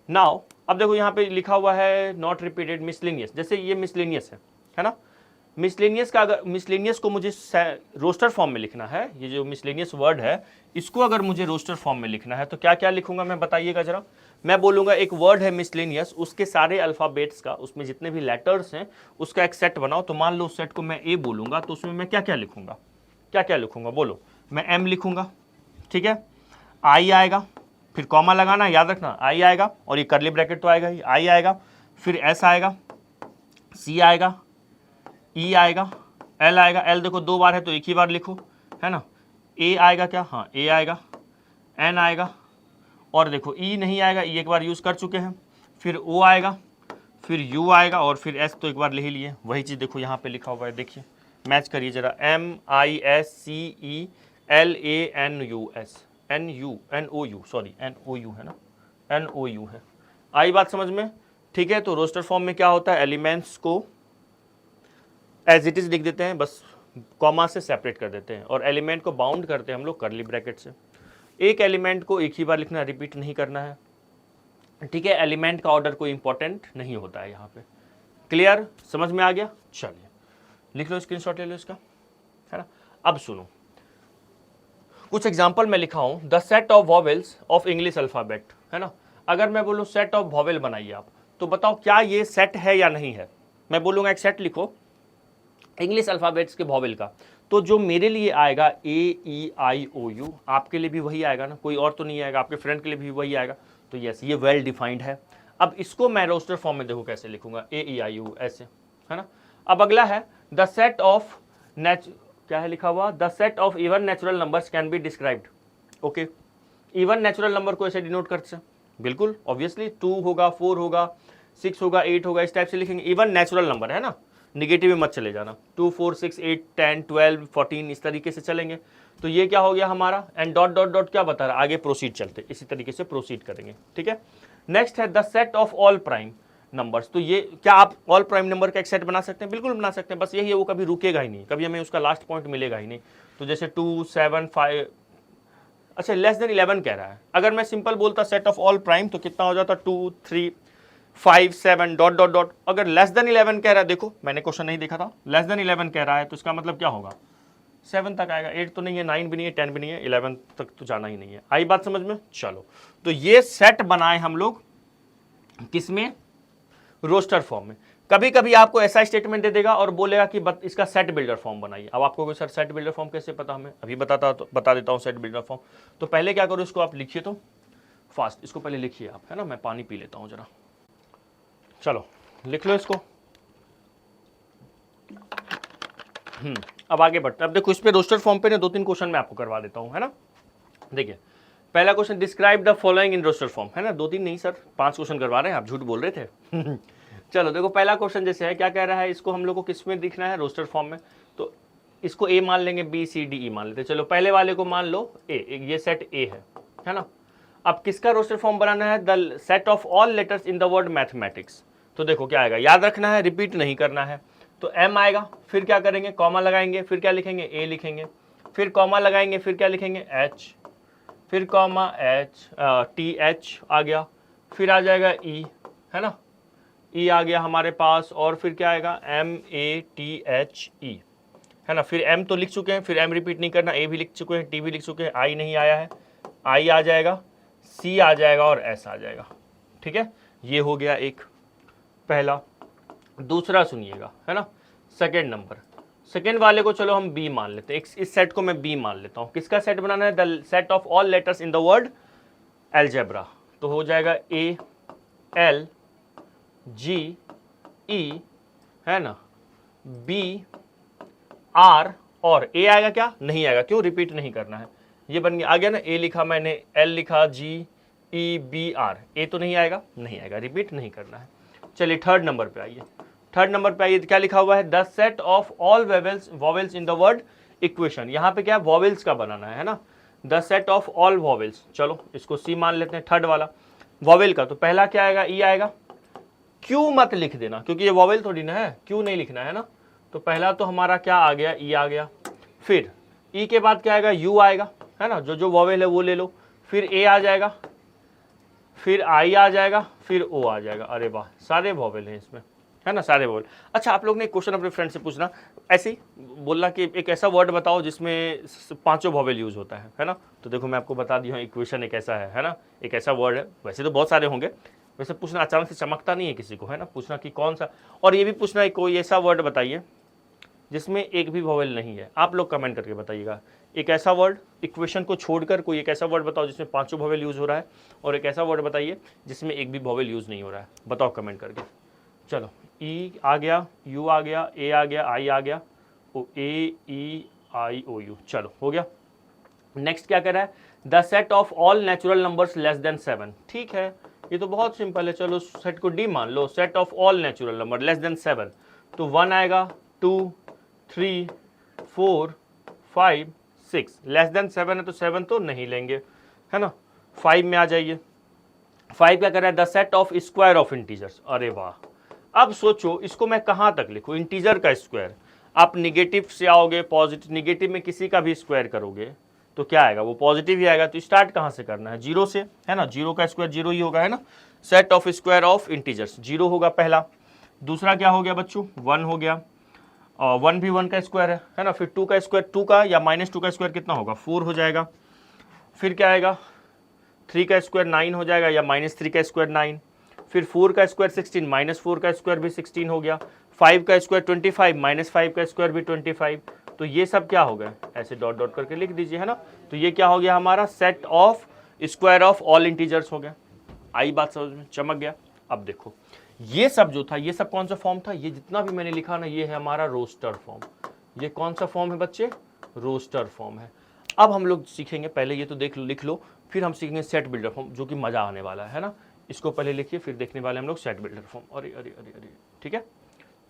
नाउ अब देखो यहाँ पे लिखा हुआ है नॉट रिपीटेड मिसलेनियस, जैसे ये मिसलेनियस है ना। मिसलेनियस का अगर मिसलेनियस को मुझे रोस्टर फॉर्म में लिखना है, ये जो मिसलेनियस वर्ड है इसको अगर मुझे रोस्टर फॉर्म में लिखना है तो क्या क्या लिखूंगा मैं, बताइएगा जरा। मैं बोलूंगा एक वर्ड है मिसलेनियस, उसके सारे अल्फाबेट्स का, उसमें जितने भी लेटर्स हैं उसका एक सेट बनाओ। तो मान लो उस सेट को मैं ए बोलूंगा तो उसमें मैं क्या क्या लिखूंगा, क्या क्या लिखूंगा बोलो। मैं एम लिखूंगा, ठीक है, आई आएगा, फिर कॉमा लगाना, याद रखना आई आएगा, और ये करली ब्रैकेट तो आएगा ही, आई आएगा, फिर एस आएगा, सी आएगा, ई आएगा, एल आएगा। एल देखो 2 बार है तो एक ही बार लिखो, है ना। ए आएगा क्या, हाँ ए आएगा, एन आएगा, और देखो ई नहीं आएगा, ई एक बार यूज़ कर चुके हैं। फिर ओ आएगा, फिर यू आएगा, और फिर एस तो एक बार ले ही लिए। वही चीज़ देखो यहाँ पे लिखा हुआ है, देखिए मैच करिए जरा, MISCELANUS NOU सॉरी NOU है ना, NOU है। आई बात समझ में, ठीक है। तो रोस्टर फॉर्म में क्या होता है, एलिमेंट्स को एज इट इज लिख देते हैं, बस कॉमा से सेपरेट कर देते हैं, और एलिमेंट को बाउंड करते हैं हम लोग करली ब्रैकेट से। एक एलिमेंट को एक ही बार लिखना, रिपीट नहीं करना है, ठीक है। एलिमेंट का ऑर्डर कोई इंपॉर्टेंट नहीं होता है यहाँ पे। क्लियर, समझ में आ गया। चलिए लिख लो, स्क्रीनशॉट ले लो इसका, है ना। अब सुनो कुछ एग्जाम्पल मैं लिखा हूं, the set of vowels of English alphabet, है ना। अगर मैं बोलूँ सेट ऑफ वॉवेल बनाइए आप, तो बताओ क्या ये सेट है या नहीं है। मैं बोलूँगा एक सेट लिखो इंग्लिश अल्फाबेट्स के वॉवेल का, तो जो मेरे लिए आएगा AEIOU, आपके लिए भी वही आएगा ना, कोई और तो नहीं आएगा, आपके फ्रेंड के लिए भी वही आएगा। तो यस ये वेल डिफाइंड है। अब इसको मैं रोस्टर फॉर्म में देखो कैसे लिखूंगा, AEIOU ऐसे, है ना। अब अगला है द सेट ऑफ क्या है लिखा हुआ, the set of even natural numbers can be described. Okay, even natural number को ऐसे डिनोट करते हैं, बिल्कुल ऑब्वियसली 2 होगा, 4 होगा, 6 होगा, 8 होगा, इस टाइप से लिखेंगे। इवन नेचुरल नंबर है ना, निगेटिव में मत चले जाना, 2 4 6 8 10 12 14 इस तरीके से चलेंगे। तो ये क्या हो गया हमारा, एंड डॉट डॉट डॉट क्या बता रहा है, आगे प्रोसीड चलते, इसी तरीके से प्रोसीड करेंगे, ठीक है। नेक्स्ट है the set of all prime numbers. तो ये क्या आप ऑल प्राइम नंबर का एक सेट बना सकते हैं, बिल्कुल बना सकते हैं, बस यही है वो कभी रुकेगा ही नहीं, कभी हमें उसका लास्ट पॉइंट मिलेगा ही नहीं। तो जैसे 2 7 5, अच्छा लेस देन 11 कह रहा है, अगर मैं सिंपल बोलता सेट ऑफ ऑल प्राइम तो कितना हो जाता, 2 3 5 7 डॉट डॉट डॉट। अगर लेस देन 11 कह रहा है, देखो मैंने क्वेश्चन नहीं देखा था, लेस देन 11 कह रहा है तो इसका मतलब क्या होगा, 7 तक आएगा, 8 तो नहीं है, 9 भी नहीं है, 10 भी नहीं है, 11 तक तो जाना ही नहीं है। आई बात समझ में। चलो तो ये सेट बनाए हम लोग किसमें, रोस्टर फॉर्म में। कभी कभी आपको ऐसा स्टेटमेंट दे देगा और बोलेगा कि इसका सेट बिल्डर फॉर्म बनाइए। अब आपको सर सेट बिल्डर फॉर्म कैसे पता, हमें अभी बता देता हूँ सेट बिल्डर फॉर्म। तो पहले क्या करो, इसको आप लिखिए, तो फास्ट इसको पहले लिखिए आप, है ना। मैं पानी पी लेता हूँ जरा, चलो लिख लो इसको। अब आगे बढ़ते, अब देखो इस पे रोस्टर फॉर्म पे ना 2-3 क्वेश्चन मैं आपको करवा देता हूँ, है ना। देखिए पहला question, describe the following in roster form, है ना। 2-3 नहीं सर 5 क्वेश्चन करवा रहे हैं, आप झूठ बोल रहे थे। चलो देखो पहला क्वेश्चन जैसे है, क्या कह रहा है, इसको हम लोग को किस में दिखना है, रोस्टर फॉर्म में। तो इसको ए मान लेंगे, बी सी डी ई मान लेते हैं। चलो पहले वाले को मान लो ए, ये सेट ए है ना। अब किसका रोस्टर फॉर्म बनाना है, the set of all letters in the word mathematics. तो देखो क्या आएगा, याद रखना है, रिपीट नहीं करना है। तो m आएगा, फिर क्या करेंगे, कॉमा लगाएंगे, फिर क्या लिखेंगे, a लिखेंगे, फिर कॉमा लगाएंगे, फिर क्या लिखेंगे, h, फिर कॉमा h, th आ गया, फिर आ जाएगा e, है ना, e आ गया हमारे पास, और फिर क्या आएगा, MATHE, है ना। फिर m तो लिख चुके हैं, फिर m रिपीट नहीं करना, a भी लिख चुके हैं, t भी लिख चुके हैं, i नहीं आया है, i आ जाएगा, c आ जाएगा और s आ जाएगा। ठीक है, ये हो गया एक पहला। दूसरा सुनिएगा, है ना, सेकेंड नंबर, सेकेंड वाले को चलो हम b मान लेते हैं, इस सेट को मैं b मान लेता हूँ। किसका सेट बनाना है, the set of all letters in the word algebra. तो हो जाएगा a l g e, है ना, b r, और a आएगा क्या, नहीं आएगा, क्यों, रिपीट नहीं करना है, ये बन गया, आ गया ना, a लिखा मैंने, l लिखा, g e b r, a तो नहीं आएगा, नहीं आएगा, रिपीट नहीं करना है। चलिए थर्ड नंबर पे आइए, थर्ड नंबर पे आइए, क्या लिखा हुआ है, the set of all vowels in the word equation. यहाँ पे क्या, वॉवेल्स का बनाना है ना, the set of all vowels. चलो इसको सी मान लेते हैं, थर्ड वाला वॉवेल का। तो पहला क्या आएगा, ई आएगा, क्यू मत लिख देना क्योंकि ये वॉवेल थोड़ी ना है, क्यू नहीं लिखना है ना। तो पहला तो हमारा क्या आ गया, ई आ गया, फिर ई के बाद क्या आएगा, यू आएगा, है ना, जो वॉवेल है वो ले लो, फिर ए आ जाएगा, फिर आई आ जाएगा, फिर ओ आ जाएगा। अरे वाह, सारे वॉवेल हैं इसमें, है ना, सारे वॉवेल। अच्छा, आप लोग ने एक क्वेश्चन अपने फ्रेंड से पूछना, ऐसे ही बोलना कि एक ऐसा वर्ड बताओ जिसमें पांचों वॉवेल यूज होता है ना। तो देखो मैं आपको बता दी हूँ, इक्वेशन एक ऐसा है ना, एक ऐसा वर्ड है, वैसे तो बहुत सारे होंगे, वैसे पूछना अचानक से चमकता नहीं है किसी को, है ना, पूछना कि कौन सा। और ये भी पूछना है कोई ऐसा वर्ड बताइए जिसमें एक भी वॉवेल नहीं है। आप लोग कमेंट करके बताइएगा, एक ऐसा वर्ड, इक्वेशन को छोड़कर कोई एक ऐसा वर्ड बताओ जिसमें पांचों वॉवेल यूज हो रहा है, और एक ऐसा वर्ड बताइए जिसमें एक भी वॉवेल यूज नहीं हो रहा है, बताओ कमेंट करके। चलो, ई आ गया, यू आ गया, ए आ गया, आई आ गया, ओ ए ई आई ओ यू, चलो हो गया। नेक्स्ट क्या कर रहा है, the set of all natural numbers less than 7। ठीक है, ये तो बहुत सिंपल है, चलो सेट को डी मान लो, set of all natural number less than 7। तो 1 आएगा, 2 3 4 5 6, लेस देन 7 है तो 7 तो नहीं लेंगे, है ना। 5 में आ जाइए, 5 क्या कर रहा है, the set of square of integers. अरे वाह, अब सोचो इसको मैं कहाँ तक लिखूँ, इंटीजर का स्क्वायर। आप निगेटिव से आओगे, पॉजिटिव, निगेटिव में किसी का भी स्क्वायर करोगे तो क्या आएगा, वो पॉजिटिव ही आएगा। तो स्टार्ट कहाँ से करना है, जीरो से, है ना, जीरो का स्क्वायर जीरो ही होगा, है ना। Set of square of integers zero होगा पहला। दूसरा क्या हो गया बच्चों, 1 हो गया, और 1 भी 1 का स्क्वायर है ना। फिर 2 का स्क्वायर, 2 का या -2 का स्क्वायर कितना होगा, 4 हो जाएगा। फिर क्या आएगा, 3 का स्क्वायर 9 हो जाएगा, या -3 का स्क्वायर 9। फिर 4 का स्क्वायर 16, -4 का स्क्वायर भी 16 हो गया। 5 का स्क्वायर 25, -5 का स्क्वायर भी 25। तो ये सब क्या हो गए, ऐसे डॉट डॉट करके लिख दीजिए, है ना। तो ये क्या हो गया हमारा, set of square of all integers हो गया। आई बात समझ में, चमक गया। अब देखो ये सब जो था, ये सब कौन सा फॉर्म था, ये जितना भी मैंने लिखा ना, ये है हमारा रोस्टर फॉर्म। ये कौन सा फॉर्म है बच्चे, रोस्टर फॉर्म है। अब हम लोग सीखेंगे, पहले ये तो देख लो, लिख लो, फिर हम सीखेंगे सेट बिल्डर फॉर्म, जो कि मजा आने वाला है ना। इसको पहले लिखिए, फिर देखने वाले हम लोग सेट बिल्डर फॉर्म। अरे अरे अरे अरे, ठीक है,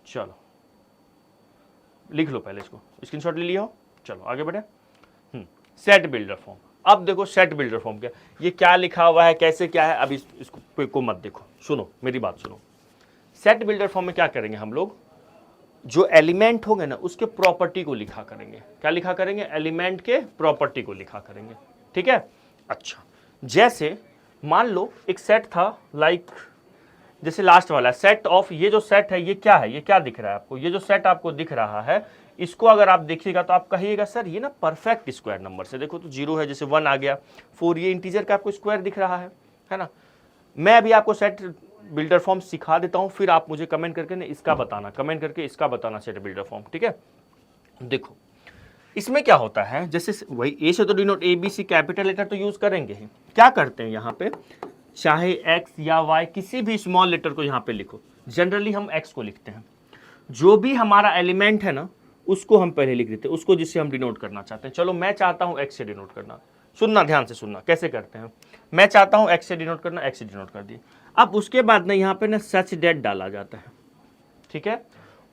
चलो लिख लो पहले, इसको स्क्रीनशॉट ले लिया हो, चलो आगे बढ़े। Set builder form. अब देखो सेट बिल्डर फॉर्म क्या, ये क्या लिखा हुआ है, कैसे क्या है, अब इसको मत देखो, सुनो मेरी बात सुनो। सेट बिल्डर फॉर्म में क्या करेंगे हम लोग, जो एलिमेंट होंगे ना उसके प्रॉपर्टी को लिखा करेंगे। क्या लिखा करेंगे, एलिमेंट के प्रॉपर्टी को लिखा करेंगे, ठीक है। अच्छा, जैसे मान लो एक सेट था, लाइक जैसे लास्ट वाला सेट ऑफ, ये जो सेट है ये क्या है, ये क्या दिख रहा है आपको, ये जो सेट आपको दिख रहा है, इसको अगर आप देखिएगा तो आप कहिएगा सर ये ना परफेक्ट स्क्वायर नंबर से, देखो तो 0 है, जैसे 1 आ गया, 4 ये इंटीजर का आपको स्क्वायर दिख रहा है ना। मैं अभी आपको सेट बिल्डर फॉर्म सिखा देता हूं, फिर आप मुझे कमेंट करके ना इसका बताना, कमेंट करके इसका बताना सेट बिल्डर फॉर्म, ठीक है। देखो इसमें क्या होता है, जैसे वही ए से तो डिनोट ABC कैपिटल लेटर तो यूज करेंगे ही। क्या करते हैं यहाँ पे, चाहे x या y किसी भी स्मॉल लेटर को यहाँ पे लिखो, जनरली हम x को लिखते हैं। जो भी हमारा एलिमेंट है ना उसको हम पहले लिख देते हैं, उसको जिससे हम डिनोट करना चाहते हैं। चलो मैं चाहता हूँ x से डिनोट करना, सुनना ध्यान से सुनना कैसे करते हैं। मैं चाहता हूँ x से डिनोट करना, x से डिनोट कर दिए। अब उसके बाद ना यहाँ पे ना सच डेट डाला जाता है, ठीक है।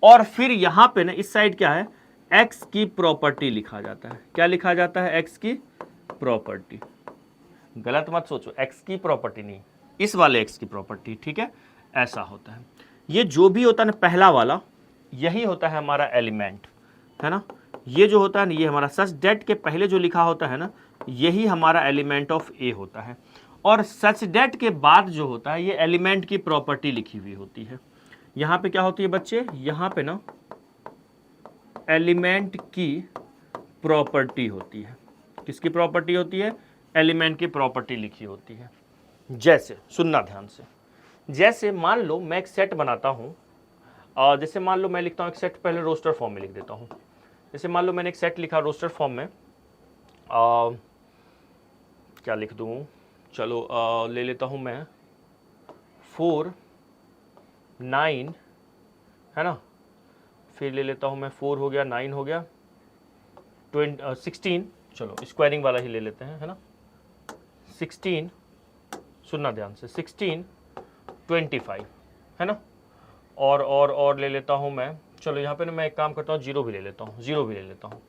और फिर यहाँ पे ना इस साइड क्या है, x की प्रॉपर्टी लिखा जाता है। क्या लिखा जाता है, x की प्रॉपर्टी। गलत मत सोचो, x की प्रॉपर्टी नहीं, इस वाले x की प्रॉपर्टी, ठीक है। ऐसा होता है। ये जो भी होता है ना पहला वाला, यही होता है हमारा एलिमेंट, है ना। ये जो होता है ना, ये हमारा सच डेट के पहले जो लिखा होता है ना, यही हमारा एलिमेंट ऑफ ए होता है। और सच डेट के बाद जो होता है, ये एलिमेंट की प्रॉपर्टी लिखी हुई होती है। यहाँ पे क्या होती है बच्चे, यहाँ पे ना एलिमेंट की प्रॉपर्टी होती है। किसकी प्रॉपर्टी होती है? एलिमेंट की प्रॉपर्टी लिखी होती है। जैसे सुनना ध्यान से, जैसे मान लो मैं एक सेट बनाता हूँ, और जैसे मान लो मैं लिखता हूँ एक सेट, पहले रोस्टर फॉर्म में लिख देता हूँ। जैसे मान लो मैंने एक सेट लिखा रोस्टर फॉर्म में, क्या लिख दूँ, चलो ले लेता हूँ मैं 4 9, है ना, फिर ले लेता हूँ मैं 4 हो गया, 9 हो गया, 16, चलो स्क्वायरिंग वाला ही ले लेते हैं, है ना, 16, सुनना ध्यान से, 16 25, है ना, और ले लेता हूँ मैं, चलो यहाँ पे ना मैं एक काम करता हूँ, 0 भी ले लेता हूँ, 0 भी ले लेता हूँ,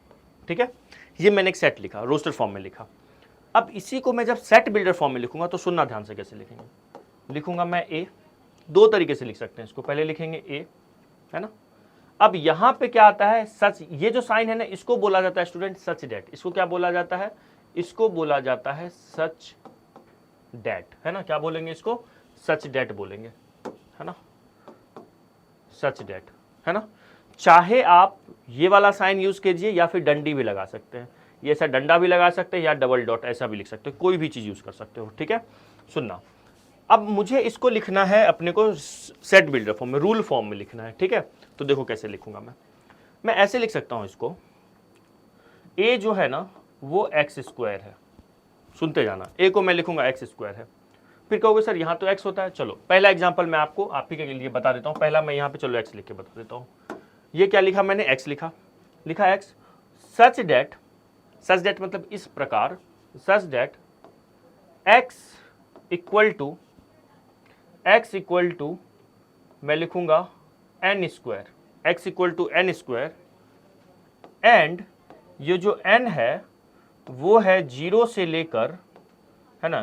ठीक है। ये मैंने एक सेट लिखा, रोस्टर फॉर्म में लिखा। अब इसी को मैं जब सेट बिल्डर फॉर्म में लिखूंगा तो सुनना ध्यान से कैसे लिखेंगे। लिखूंगा मैं ए, दो तरीके से लिख सकते हैं इसको, पहले लिखेंगे ए, है ना। अब यहाँ पे क्या आता है, सच, ये जो साइन है ना, इसको बोला जाता है स्टूडेंट सच डेट। इसको क्या बोला जाता है? इसको बोला जाता है सच डेट, है ना। क्या बोलेंगे इसको? सच डेट बोलेंगे, है ना, सच डेट, है ना। चाहे आप ये वाला साइन यूज कीजिए या फिर डंडी भी लगा सकते हैं, ये ऐसा डंडा भी लगा सकते हैं या डबल डॉट ऐसा भी लिख सकते हो, कोई भी चीज यूज कर सकते हो, ठीक है। सुनना, अब मुझे इसको लिखना है अपने को सेट बिल्डर फॉर्म में, रूल फॉर्म में लिखना है, ठीक है। तो देखो कैसे लिखूंगा मैं ऐसे लिख सकता हूं इसको, ए जो है ना वो एक्स स्क्वायर है, सुनते जाना, ए को मैं लिखूंगा एक्स स्क्वायर है। फिर कहोगे सर यहाँ तो एक्स होता है, चलो पहला एग्जांपल मैं आपको आप ही के लिए बता देता हूँ। पहला मैं यहाँ पे चलो एक्स लिख के बता देता हूँ। ये क्या लिखा मैंने? एक्स लिखा एक्स, सच डेट मतलब इस प्रकार, such that X equal to मैं लिखूंगा N square, X equal to N square, and ये जो एन है वो है 0 से लेकर, है ना,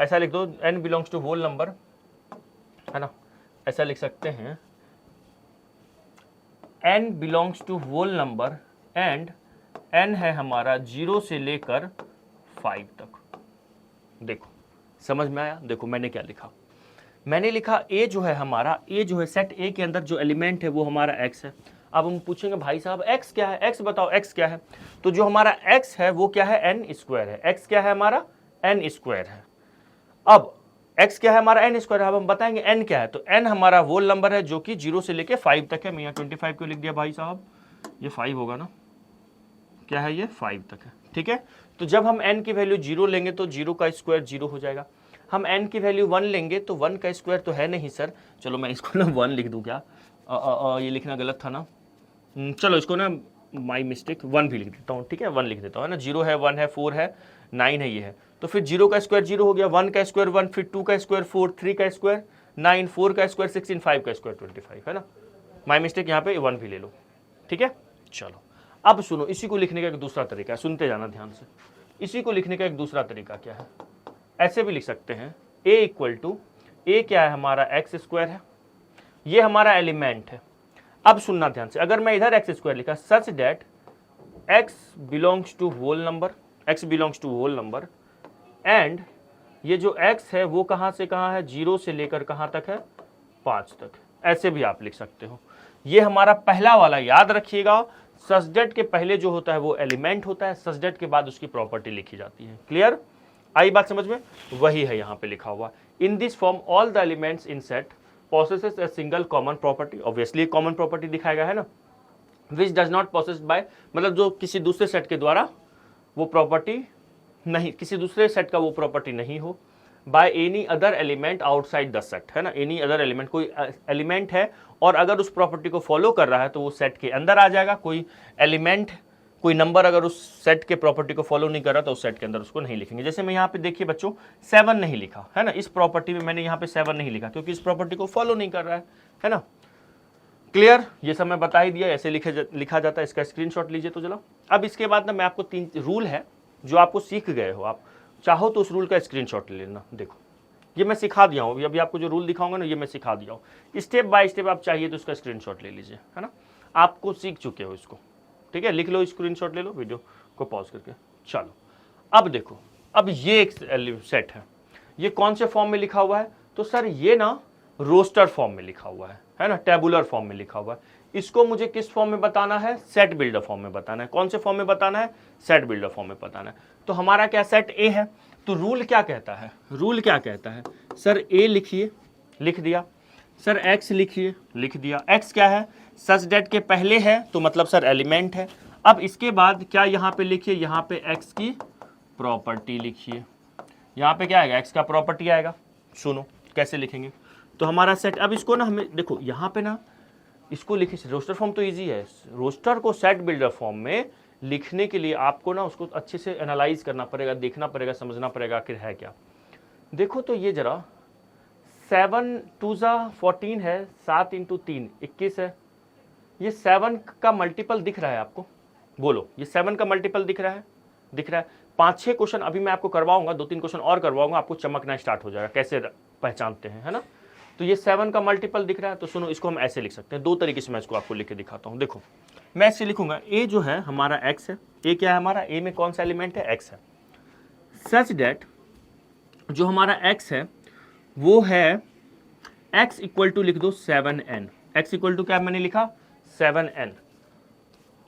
ऐसा लिख दो, n belongs to whole number, है ना, ऐसा लिख सकते हैं, n belongs to whole number and n है हमारा 0 से लेकर 5 तक। देखो समझ में आया? देखो मैंने क्या लिखा, मैंने लिखा a जो है हमारा, a जो है सेट a के अंदर जो एलिमेंट है वो हमारा x है। अब हम पूछेंगे भाई साहब x क्या है, x बताओ x क्या है। तो जो हमारा x है वो क्या है? n स्क्वायर है। x क्या है हमारा? n स्क्वायर है। अब x क्या है हमारा? n स्क्वायर है। अब हम बताएंगे n क्या है, तो n हमारा वो नंबर है जो कि 0 से लेके 5 तक है। मैं यहाँ 25 को लिख दिया भाई साहब, ये 5 होगा ना, क्या है ये? 5 तक है, ठीक है। तो जब हम n की वैल्यू 0 लेंगे तो 0 का स्क्वायर 0 हो जाएगा। हम n की वैल्यू 1 लेंगे तो 1 का स्क्वायर तो है नहीं सर, चलो मैं इसको ना 1 लिख दूं क्या? ये लिखना गलत था ना, चलो इसको ना माई मिस्टेक 1 भी लिख देता हूँ, ठीक है, 1 लिख देता हूँ, है ना। 0 है, 1 है, 4 है, 9 है, ये है। तो फिर 0 का स्क्वायर 0 हो गया, 1 का स्क्वायर 1, फिर 2 का स्क्वायर 4, 3 का स्क्वायर 9, 4 का स्क्वायर 16, 5 का स्क्वायर 25, है ना। माई मिस्टेक, यहाँ पे 1 भी ले लो, ठीक है। चलो अब सुनो, इसी को लिखने का एक दूसरा तरीका है, सुनते जाना ध्यान से। इसी को लिखने का एक दूसरा तरीका क्या है? ऐसे भी लिख सकते हैं, a इक्वल टू, a क्या है हमारा? एक्स स्क्वायर है, ये हमारा एलिमेंट है। अब सुनना ध्यान से, अगर मैं इधर एक्स स्क्वायर लिखा, such that x belongs to whole number, x belongs to whole number, and ये जो x है वो कहाँ से कहाँ है? 0 से लेकर कहाँ तक है? 5 तक। ऐसे भी आप लिख सकते हो। ये हमारा पहला वाला याद रखिएगा, सच डेट के पहले जो होता है वो एलिमेंट होता है, सच डेट के बाद उसकी प्रॉपर्टी लिखी जाती है। क्लियर? आई बात समझ में? वही है यहाँ पे लिखा हुआ, in this form all the elements in set possesses a single common property, obviously common property दिखाएगा, है ना, which does not possessed by, मतलब जो किसी दूसरे सेट के द्वारा वो प्रॉपर्टी नहीं, किसी दूसरे सेट का वो प्रॉपर्टी नहीं हो, by any other element outside the set, है ना। any other element, कोई एलिमेंट है और अगर उस प्रॉपर्टी को फॉलो कर रहा है तो वो सेट के अंदर आ जाएगा। कोई एलिमेंट, कोई नंबर अगर उस सेट के प्रॉपर्टी को फॉलो नहीं कर रहा तो उस सेट के अंदर उसको नहीं लिखेंगे। जैसे मैं यहाँ पे देखिए बच्चों 7 नहीं लिखा, है ना, इस प्रॉपर्टी में मैंने यहाँ पे 7 नहीं लिखा क्योंकि इस प्रॉपर्टी को फॉलो नहीं कर रहा है ना। क्लियर? ये सब मैं बता ही दिया, ऐसे लिखा जाता है। इसका स्क्रीनशॉट लीजिए तो चलो। अब इसके बाद ना मैं आपको 3 रूल है जो आपको सीख गए हो, आप चाहो तो उस रूल का स्क्रीनशॉट ले लेना। देखो ये मैं सिखा दिया हूँ, अभी आपको जो रूल दिखाऊंगा ना ये मैं सिखा दिया हूँ। स्टेप बाय स्टेप आप चाहिए तो उसका स्क्रीनशॉट ले लीजिए, है ना, आपको सीख चुके हो इसको, ठीक है। लिख लो, स्क्रीनशॉट ले लो वीडियो को पॉज करके। चलो अब देखो, अब ये एक सेट है, ये कौन से फॉर्म में लिखा हुआ है, तो सर ये ना रोस्टर फॉर्म में लिखा हुआ है ना, टेबुलर फॉर्म में लिखा हुआ है। इसको मुझे किस फॉर्म में बताना है, सेट बिल्डर फॉर्म में बताना है। कौन से फॉर्म में बताना है, सेट बिल्डर फॉर्म में बताना है। तो हमारा क्या सेट ए है, तो रूल क्या कहता है, रूल क्या कहता है, सर ए लिखिए, लिख दिया, सर एक्स लिखिए, लिख दिया। एक्स क्या है, सच डेट के पहले है तो मतलब सर एलिमेंट है। अब इसके बाद क्या यहाँ पे लिखिए, यहाँ पे एक्स की प्रॉपर्टी लिखिए। यहाँ पे क्या आएगा, एक्स का प्रॉपर्टी आएगा। सुनो कैसे लिखेंगे, तो हमारा सेट, अब इसको ना हमें देखो यहाँ पे ना इसको लिखिए, रोस्टर फॉर्म तो इजी है, रोस्टर को सेट बिल्डर फॉर्म में लिखने के लिए आपको ना उसको अच्छे से एनालाइज करना पड़ेगा, देखना पड़ेगा, समझना पड़ेगा आखिर है क्या। देखो तो ये जरा 7 2 14 है, 7 × 3 21 है। ये 7 का मल्टीपल दिख रहा है आपको, बोलो ये 7 का मल्टीपल दिख रहा है, दिख रहा है। 5-6 क्वेश्चन अभी मैं आपको करवाऊंगा, 2-3 क्वेश्चन और करवाऊंगा, आपको चमकना स्टार्ट हो जाएगा कैसे पहचानते हैं, है ना। तो ये 7 का मल्टीपल दिख रहा है, तो सुनो इसको हम ऐसे लिख सकते हैं, 2 तरीके से मैं इसको आपको लिख के दिखाता हूँ। देखो मैं ऐसे लिखूंगा, ए जो है हमारा एक्स है, ए क्या है हमारा, ए में कौन सा एलिमेंट है, एक्स है। सच डेट जो हमारा एक्स है वो है x इक्वल टू लिख दो 7n, x इक्वल टू क्या मैंने लिखा 7n।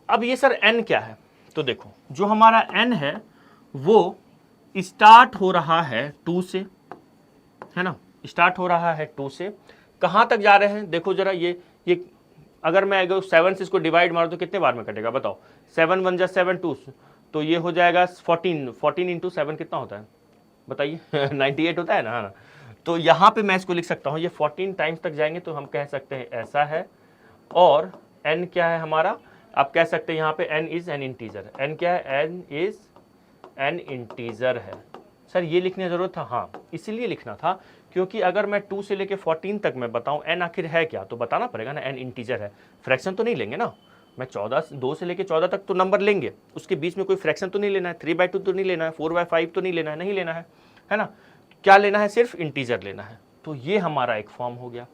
अब ये सर n क्या है, तो देखो जो हमारा n है वो स्टार्ट हो रहा है 2 से, है ना, स्टार्ट हो रहा है 2 से, कहाँ तक जा रहे हैं देखो जरा, ये अगर मैं अगर 7 से इसको डिवाइड मारो तो कितने बार में कटेगा बताओ, 7 1 जा 7 2, तो ये हो जाएगा 14 × 7 कितना होता है बताइए 98 होता है ना, हाँ। तो यहाँ पे मैं इसको लिख सकता हूँ, ये 14 टाइम्स तक जाएंगे तो हम कह सकते हैं ऐसा है। और n क्या है हमारा, आप कह सकते हैं यहाँ पे n is an integer, n क्या है, n इज एन इंटीजर है। सर ये लिखने की जरूरत था, हाँ इसीलिए लिखना था क्योंकि अगर मैं 2 से लेके 14 तक मैं बताऊँ n आखिर है क्या, तो बताना पड़ेगा ना n इंटीजर है, फ्रैक्शन तो नहीं लेंगे ना। मैं 2 से लेके 14 तक तो नंबर लेंगे, उसके बीच में कोई फ्रैक्शन तो नहीं लेना है, 3/2 तो नहीं लेना है, 4/5 तो नहीं लेना है, नहीं लेना है ना, क्या लेना है, सिर्फ इंटीजर लेना है। तो ये हमारा एक फॉर्म हो गया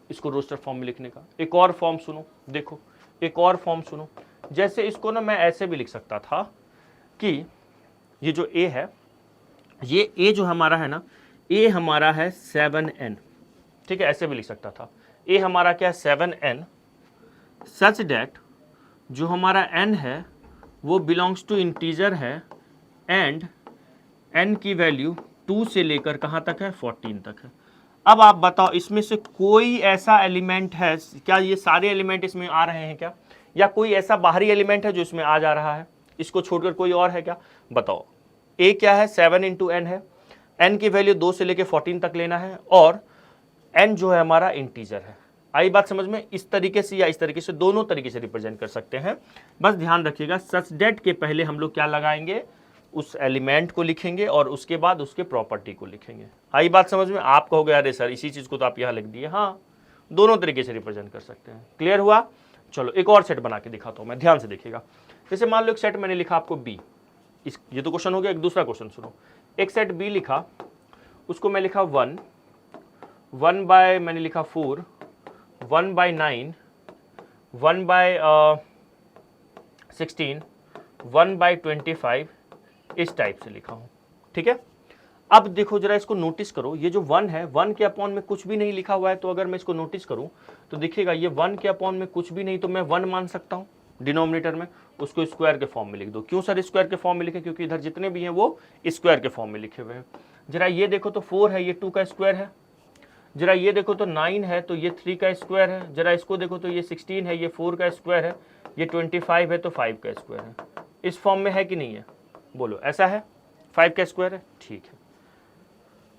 इसको रोस्टर फॉर्म में लिखने का। एक और फॉर्म सुनो, देखो एक और फॉर्म सुनो, जैसे इसको ना मैं ऐसे भी लिख सकता था कि ये जो ए है, ये ए जो हमारा है ना, ए हमारा है 7n, ठीक है, ऐसे भी लिख सकता था, ए हमारा क्या है 7n, सच डेट जो हमारा n है वो बिलोंग्स टू इंटीजर है एंड n की वैल्यू 2 से लेकर कहाँ तक है 14 तक है। अब आप बताओ इसमें से कोई ऐसा एलिमेंट है क्या, ये सारे एलिमेंट इसमें आ रहे हैं क्या, या कोई ऐसा बाहरी एलिमेंट है जो इसमें आ जा रहा है, इसको छोड़कर कोई और है क्या बताओ। a क्या है 7 × n है, n की वैल्यू 2 से लेकर 14 तक लेना है और n जो है हमारा इंटीजर है। आई बात समझ में, इस तरीके से या इस तरीके से, दोनों तरीके से रिप्रेजेंट कर सकते हैं। बस ध्यान रखिएगा सच डेट के पहले हम लोग क्या लगाएंगे, उस एलिमेंट को लिखेंगे और उसके बाद उसके प्रॉपर्टी को लिखेंगे। आई बात समझ में, आप कहोगे अरे सर इसी चीज को तो आप यहाँ लिख दिए, हाँ दोनों तरीके से रिप्रेजेंट कर सकते हैं। क्लियर हुआ, चलो एक और सेट बना के दिखाता हूँ मैं, ध्यान से देखिएगा। जैसे मान लो एक सेट मैंने लिखा आपको बी, ये तो क्वेश्चन हो गया। एक दूसरा क्वेश्चन सुनो, एक सेट बी लिखा, उसको मैं लिखा 1 बाय मैंने लिखा 4, 1/9, 1/16, 1/25, इस टाइप से लिखा हूँ, ठीक है। अब देखो जरा इसको नोटिस करो, ये जो 1 है, 1 के अपॉन में कुछ भी नहीं लिखा हुआ है, तो अगर मैं इसको नोटिस करूँ तो देखिएगा ये 1 के अपॉन में कुछ भी नहीं, तो मैं 1 मान सकता हूँ डिनोमिनेटर में, उसको स्क्वायर के फॉर्म में लिख दो। क्यों सर स्क्वायर के फॉर्म में लिखे, क्योंकि इधर जितने भी हैं वो स्क्वायर के फॉर्म में लिखे हुए हैं। जरा ये देखो तो 4 है, ये 2 का स्क्वायर है। जरा ये देखो तो 9 है, तो ये 3 का स्क्वायर है। जरा इसको देखो तो ये 16 है, ये 4 का स्क्वायर है। ये 25 है तो 5 का स्क्वायर है। इस फॉर्म में है कि नहीं है, बोलो ऐसा है, 5 का स्क्वायर है, ठीक है।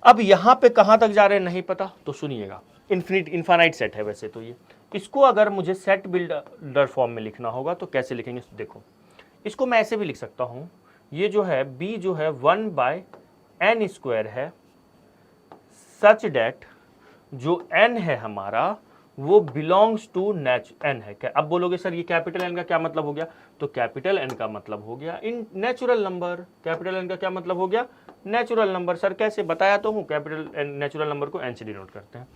अब यहाँ पे कहाँ तक जा रहे हैं नहीं पता, तो सुनिएगा, इनफाइनाइट सेट है वैसे तो ये। इसको अगर मुझे सेट बिल्डर फॉर्म में लिखना होगा तो कैसे लिखेंगे, देखो इसको मैं ऐसे भी लिख सकता हूँ, ये जो है b जो है 1/n² है, सच डेट जो n है हमारा वो बिलोंग्स टू एन है। क्या अब बोलोगे सर ये कैपिटल एन का क्या मतलब हो गया? तो कैपिटल एन का मतलब हो गया in natural number. Capital N का क्या मतलब हो गया? Natural number. सर कैसे? बताया तो हूँ, कैपिटल एन नेचुरल नंबर को एन से डिनोट करते हैं।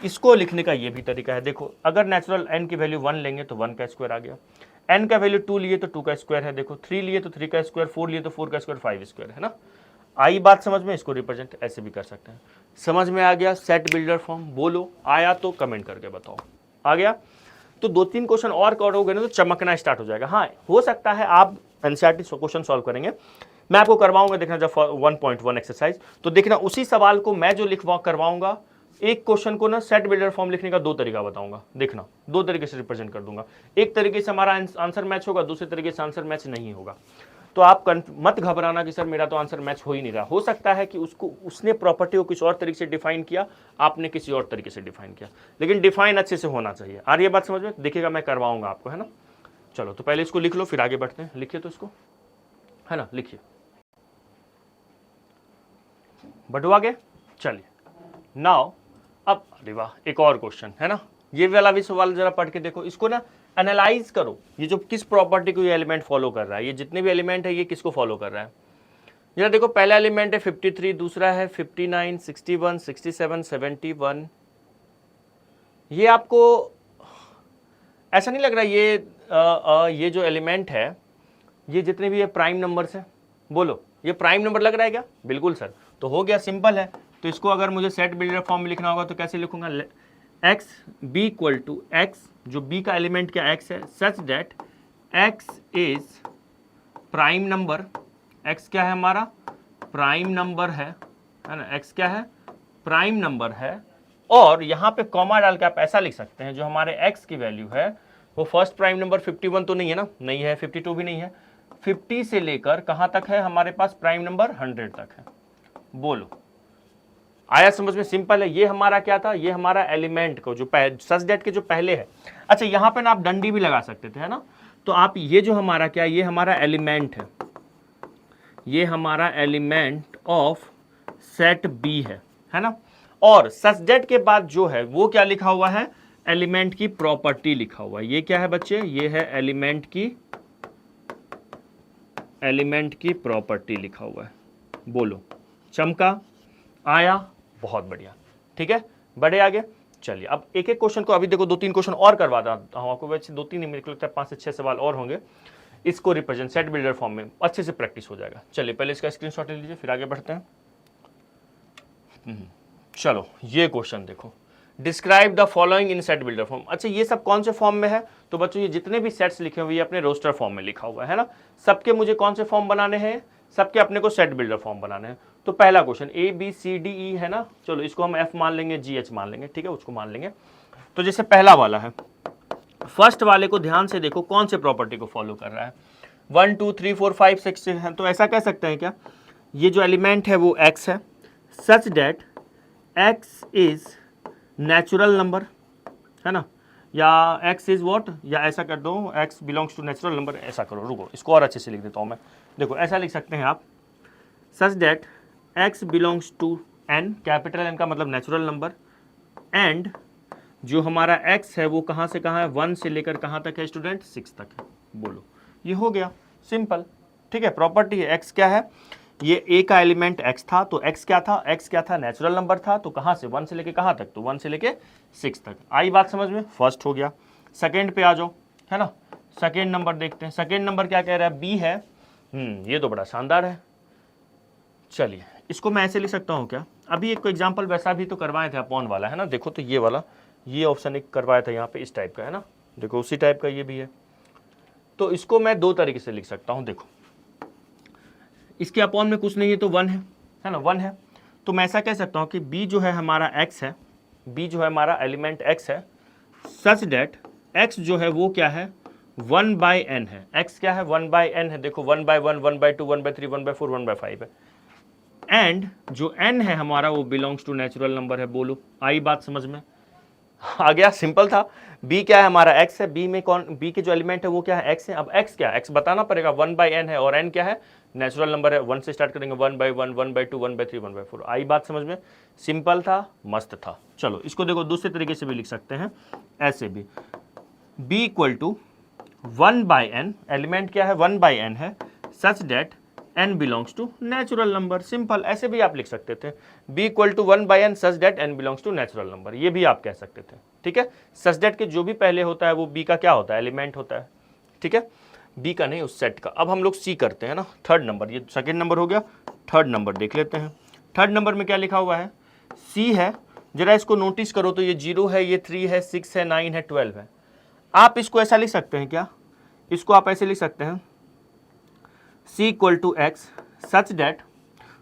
इसको लिखने का ये भी तरीका है। देखो अगर नेचुरल एन की वैल्यू 1 लेंगे तो 1 का स्क्वायर आ गया, एन का वैल्यू 2 लिए तो 2 का स्क्वायर है, देखो 3 लिए तो 3 का स्क्वायर, 4 लिए तो 4 का स्क्वायर, 5 स्क्वायर है ना। आई बात समझ में? इसको रिप्रेजेंट ऐसे भी कर सकते हैं। समझ में आ गया सेट बिल्डर फॉर्म? बोलो आया तो कमेंट करके बताओ। आ गया? तो 2-3 क्वेश्चन और करोगे ना तो चमकना स्टार्ट हो जाएगा। हाँ हो सकता है आप एनसीईआरटी क्वेश्चन सॉल्व करेंगे, मैं आपको करवाऊंगा, देखना जब 1.1 एक्सरसाइज, तो देखना उसी सवाल को मैं जो लिखवा करवाऊंगा, एक क्वेश्चन को ना सेट बिल्डर फॉर्म लिखने का 2 तरीका बताऊंगा। देखना 2 तरीके से रिप्रेजेंट कर दूंगा, एक तरीके से हमारा आंसर मैच होगा, दूसरे तरीके से आंसर मैच नहीं होगा। तो आप मत घबराना कि सर मेरा तो आंसर मैच हो ही नहीं रहा। हो सकता है कि उसने प्रॉपर्टी को किसी और तरीके से डिफाइन किया, आपने किसी और तरीके से डिफाइन किया, लेकिन डिफाइन अच्छे से होना चाहिए। आ रही है बात समझ में? देखिएगा मैं करवाऊंगा आपको, है ना। चलो तो पहले इसको लिख लो फिर आगे बढ़ते हैं। लिखिए तो इसको, है ना, लिखिए। बढ़वा गए? चलिए नाउ अब अरे वाह एक और क्वेश्चन है ना, ये वाला भी सवाल जरा पढ़ के देखो, इसको ना एनालाइज करो, ये जो किस प्रॉपर्टी को ये एलिमेंट फॉलो कर रहा है, ये जितने भी एलिमेंट है ये किसको फॉलो कर रहा है। जरा देखो पहला एलिमेंट है 53, दूसरा है 59, 61, 67, 71। ये आपको ऐसा नहीं लग रहा ये जो एलिमेंट है ये जितने भी ये प्राइम नंबर्स हैं, बोलो ये प्राइम नंबर लग रहा है क्या? बिल्कुल सर। तो हो गया, सिंपल है। तो इसको अगर मुझे सेट बिल्डर फॉर्म में लिखना होगा तो कैसे लिखूंगा? X B equal to X, जो बी का एलिमेंट क्या एक्स है, such that X is prime number. X क्या है हमारा? प्राइम नंबर है ना। एक्स क्या है? प्राइम नंबर है। और यहाँ पे कॉमा डाल के आप ऐसा लिख सकते हैं जो हमारे एक्स की वैल्यू है वो फर्स्ट प्राइम नंबर 51 तो नहीं है ना, नहीं है, 52 भी नहीं है, 50 से लेकर कहाँ तक है हमारे पास प्राइम नंबर 100 तक है। बोलो आया समझ में? सिंपल है। ये हमारा क्या था? ये हमारा एलिमेंट को जो सच दैट के जो पहले है। अच्छा यहाँ पे ना आप डंडी भी लगा सकते थे, है ना। तो आप ये जो हमारा क्या, ये हमारा एलिमेंट है, ये हमारा एलिमेंट ऑफ सेट बी है ना। और सच दैट के बाद जो है वो क्या लिखा हुआ है? एलिमेंट की प्रॉपर्टी लिखा हुआ है। ये क्या है बच्चे? ये है एलिमेंट की प्रॉपर्टी लिखा हुआ है। बोलो चमका? आया? बहुत बढ़िया, ठीक है, बढ़े आगे। चलिए अब एक एक क्वेश्चन को अभी देखो 2-3 क्वेश्चन और करवा देता हूं आपको। वैसे 2-3 नहीं, मेरे को लगता है 5 से 6 सवाल और होंगे। इसको रिप्रेजेंट सेट बिल्डर फॉर्म में अच्छे से प्रैक्टिस हो जाएगा। चलिए पहले इसका स्क्रीनशॉट ले लीजिए फिर आगे बढ़ते हैं। चलो ये क्वेश्चन देखो, describe the following in set builder form. अच्छा ये सब कौन से फॉर्म में है? तो बच्चों ये जितने भी सेट्स लिखे हुए अपने रोस्टर फॉर्म में लिखा हुआ है ना। सबके मुझे कौन से फॉर्म बनाने हैं? सबके अपने को सेट बिल्डर फॉर्म बनाने हैं। तो पहला question A B C D E है ना, चलो इसको हम एफ मान लेंगे, जी एच मान लेंगे, ठीक है, उसको मान लेंगे। तो जैसे पहला वाला है, फर्स्ट वाले को ध्यान से देखो कौन से प्रॉपर्टी को फॉलो कर रहा है। 1 2 3 4 5 6 है। तो ऐसा कह सकते हैं क्या, ये जो एलिमेंट है वो एक्स है, such that X is natural number, है ना, या एक्स इज व्हाट, या ऐसा कर दो X belongs to natural number. ऐसा करो, रुको इसको और अच्छे से लिख देता हूँ मैं। देखो ऐसा लिख सकते हैं आप, such that X belongs to N, capital N का मतलब नेचुरल नंबर, एंड जो हमारा एक्स है वो कहाँ से कहाँ है? 1 से लेकर कहाँ तक है स्टूडेंट? 6 तक है। बोलो ये हो गया, सिंपल, ठीक है। प्रॉपर्टी है एक्स क्या है, ये ए का एलिमेंट एक्स था, तो एक्स क्या था? एक्स क्या था? नेचुरल नंबर था। तो कहाँ से? 1 से लेके कहाँ तक? तो 1 से लेके 6 तक। आई बात समझ में? फर्स्ट हो गया। सेकेंड पे आ जाओ, है ना। सेकेंड नंबर देखते हैं। सेकेंड नंबर क्या कह रहा है? बी है। ये तो बड़ा शानदार है। चलिए इसको मैं ऐसे लिख सकता हूँ क्या? अभी एक एग्जाम्पल वैसा भी तो करवाए थे अपॉन वाला, है ना। देखो तो ये वाला, ये ऑप्शन एक करवाया था यहाँ पे, इस टाइप का, है ना। देखो उसी टाइप का ये भी है। तो इसको मैं 2 तरीके से लिख सकता हूँ। देखो इसके अपॉन में कुछ नहीं है तो 1 है ना, 1 है। तो मैं ऐसा कह सकता हूँ कि b जो है हमारा x है, b जो है हमारा एलिमेंट x है, सच दैट x जो है वो क्या है? 1/n है। x क्या है? 1/n है। देखो 1/1, 1/2, 1/3, 1/4, 1/5 है। एंड जो n है हमारा वो बिलोंग्स टू नेचुरल नंबर है। बोलो आई बात समझ में? आ गया, सिंपल था। b क्या है हमारा x है, b में कौन, b के जो एलिमेंट है वो क्या है x है। अब x क्या है, x बताना पड़ेगा, 1/n है और n क्या है, नेचुरल नंबर है। 1 से स्टार्ट करेंगे, 1/1, 1/2, 1/3, 1/4। आई बात समझ में, सिंपल था, मस्त था। चलो इसको देखो दूसरे तरीके से भी लिख सकते हैं, ऐसे भी, b equal to 1/n, element क्या है 1/n है, such that n belongs to natural number. Simple, ऐसे भी आप लिख सकते थे, b equal to 1/n such that n belongs to natural number, ये भी आप कह सकते थे। ठीक है, सच डेट के जो भी पहले होता है वो b का क्या होता है, एलिमेंट होता है। ठीक है, b का नहीं, उस सेट का। अब हम लोग c करते हैं ना, थर्ड नंबर, ये सेकेंड नंबर हो गया, थर्ड नंबर देख लेते हैं। थर्ड नंबर में क्या लिखा हुआ है, c है, जरा इसको नोटिस करो तो ये 0 है, ये 3 है, 6 है, 9 है, 12 है। आप इसको ऐसा लिख सकते हैं क्या, इसको आप ऐसे लिख सकते हैं, c equal to X such that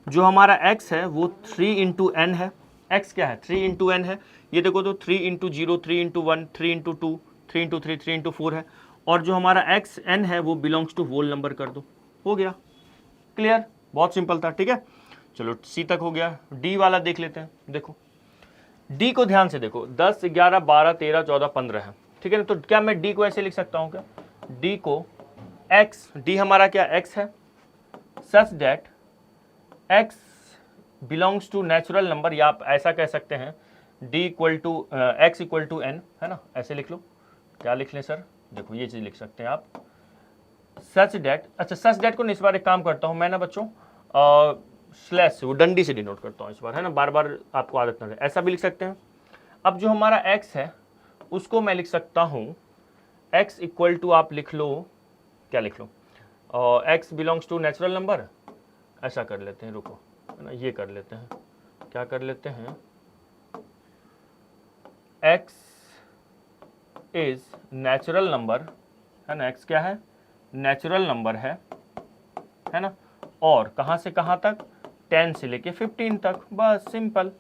जो हमारा x है वो 3 इंटू n है। x क्या है, 3 इंटू n है। ये देखो तो 3 into 0, 3 into 1, 3 into 2, 3 into 3, 3 into 4 है। और जो हमारा x n है वो बिलोंग्स टू होल नंबर कर दो, हो गया, क्लियर, बहुत सिंपल था। ठीक है, चलो c तक हो गया। d वाला देख लेते हैं। देखो d को ध्यान से देखो, 10, 11, 12, 13, 14, 15 है। ठीक है ना, तो क्या मैं d को ऐसे लिख सकता हूँ क्या, d को x, d हमारा क्या x है, such that x belongs to natural number, या आप ऐसा कह सकते हैं d equal to x equal to n, है ना, ऐसे लिख लो। क्या लिख लें सर, देखो ये चीज लिख सकते हैं आप, सच डेट। अच्छा, सच डेट को इस बार एक काम करता हूं मैं ना बच्चों, स्लैश से, वो डंडी से डिनोट करता हूं इस बार, है ना, बार बार आपको आदत ना रहे, ऐसा भी लिख सकते हैं। अब जो हमारा x है उसको मैं लिख सकता हूं x इक्वल टू, आप लिख लो, क्या लिख लो, x belongs to natural number, ऐसा कर लेते हैं, रुको, है ना, ये कर लेते हैं, क्या कर लेते हैं, x इज नेचुरल नंबर, है ना, x क्या है, नेचुरल नंबर है ना, और कहाँ से कहाँ तक, 10 से लेके 15 तक, बस सिंपल।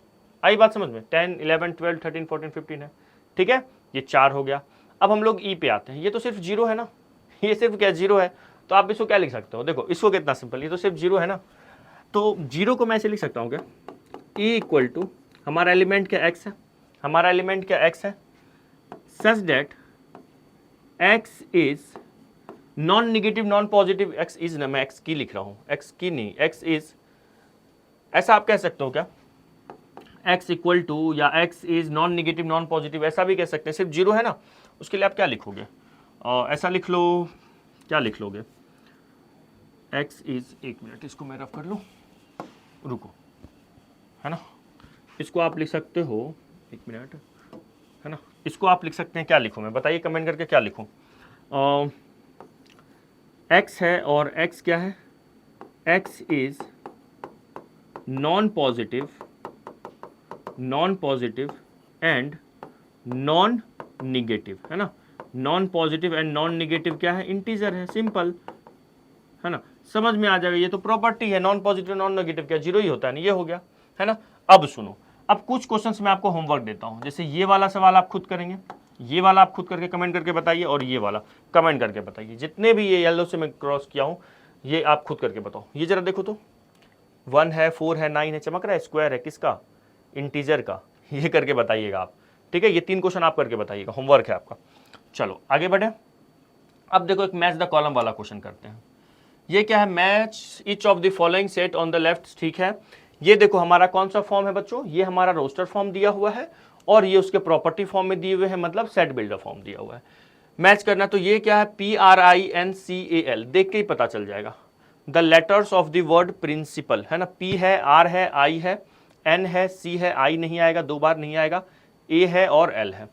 आई बात समझ में, 10, 11, 12, 13, 14, 15 है। ठीक है, ये 4 हो गया। अब हम लोग ई पे आते हैं, ये तो सिर्फ 0 है ना, ये सिर्फ क्या 0 है, तो आप इसको क्या लिख सकते हो, देखो इसको कितना सिंपल, ये तो सिर्फ 0 है ना, तो 0 को मैं ऐसे लिख सकता हूँ क्या, e इक्वल टू, हमारा एलिमेंट क्या x है, हमारा एलिमेंट क्या x है, such that x is non negative non positive, x is ना, मैं x की लिख रहा हूँ, x की नहीं, x इज, ऐसा आप कह सकते हो क्या, x इक्वल टू, या x is non negative non positive, ऐसा भी कह सकते हैं। सिर्फ 0 है ना, उसके लिए आप क्या लिखोगे, ऐसा लिख लो, क्या लिख लोगे, x इज, एक मिनट इसको मैं रफ कर लूँ, रुको, है ना, इसको आप लिख सकते हो, एक मिनट, है ना, इसको आप लिख सकते हैं, क्या लिखूँ मैं, बताइए कमेंट करके, क्या लिखूँ, x है और x क्या है, x is non positive and non negative, है ना, non positive and non negative क्या है, इंटीजर है, सिंपल, है ना, समझ में आ जाएगा। ये तो प्रॉपर्टी है, नॉन पॉजिटिव नॉन नेगेटिव क्या 0 ही होता है ना, ये हो गया, है ना। अब सुनो, अब कुछ क्वेश्चंस मैं आपको होमवर्क देता हूं, जैसे ये वाला सवाल आप खुद करेंगे, ये वाला आप खुद करके कमेंट करके बताइए, और ये वाला कमेंट करके बताइए, जितने भी ये येलो से मैं क्रॉस किया हूं ये आप खुद करके बताओ। ये जरा देखो तो, 1 है, 4 है, 9 है, चमक रहा है, स्क्वायर है, किसका, इंटीजर का, ये करके बताइएगा आप। ठीक है, ये 3 क्वेश्चन आप करके बताइएगा, होमवर्क है आपका। चलो आगे बढ़े। अब देखो एक मैच द कॉलम वाला क्वेश्चन करते हैं। ये क्या है, match each of the following set on the left. ठीक है, ये देखो हमारा कौन सा फॉर्म है बच्चों, ये हमारा रोस्टर फॉर्म दिया हुआ है और ये उसके प्रॉपर्टी फॉर्म में दिए हुए हैं, मतलब सेट बिल्डर फॉर्म दिया हुआ है। मैच करना, तो ये क्या है, PRINCAL, देख के ही पता चल जाएगा। The letters of the word principal, है ना, P है, R है, I है, N है, C है, I नहीं आएगा, 2 बार नहीं आएगा, A है और L है।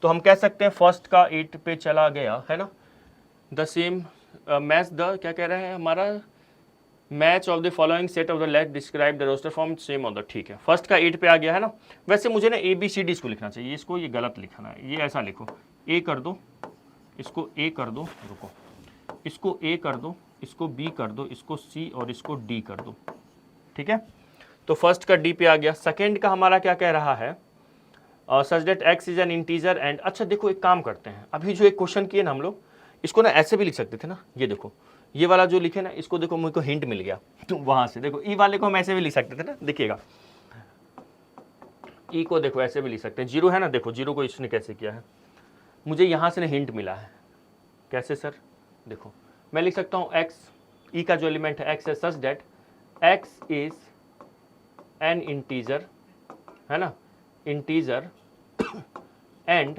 तो हम कह सकते हैं फर्स्ट का 8 पे चला गया, है ना, द सेम मैच द, क्या कह रहे हैं हमारा, match of the following set of the left describe the roster form same of the. ठीक है, फर्स्ट का 8 पे आ गया, है ना। वैसे मुझे ना ABCD इसको लिखना चाहिए, इसको ये गलत लिखना है, ये ऐसा लिखो, A कर दो, इसको A कर दो, रुको, इसको A कर दो, इसको B कर दो, इसको C और इसको D कर दो। ठीक है, तो फर्स्ट का D पे आ गया। सेकेंड का हमारा क्या कह रहा है, such that x is an integer and, अच्छा देखो एक काम करते हैं, अभी जो एक क्वेश्चन किए ना हम लोग, इसको ना ऐसे भी लिख सकते थे ना, ये देखो ये वाला जो लिखे ना, इसको देखो मुझको हिंट मिल गया, तो वहां से देखो ई वाले को हम ऐसे भी लिख सकते थे ना, देखिएगा ई को देखो ऐसे भी लिख सकते हैं, जीरो है ना, देखो जीरो को इसने कैसे किया है, मुझे यहाँ से हिंट मिला है, कैसे सर, देखो मैं लिख सकता हूँ x, ई का जो एलिमेंट है x है such that x is an integer, है ना, integer and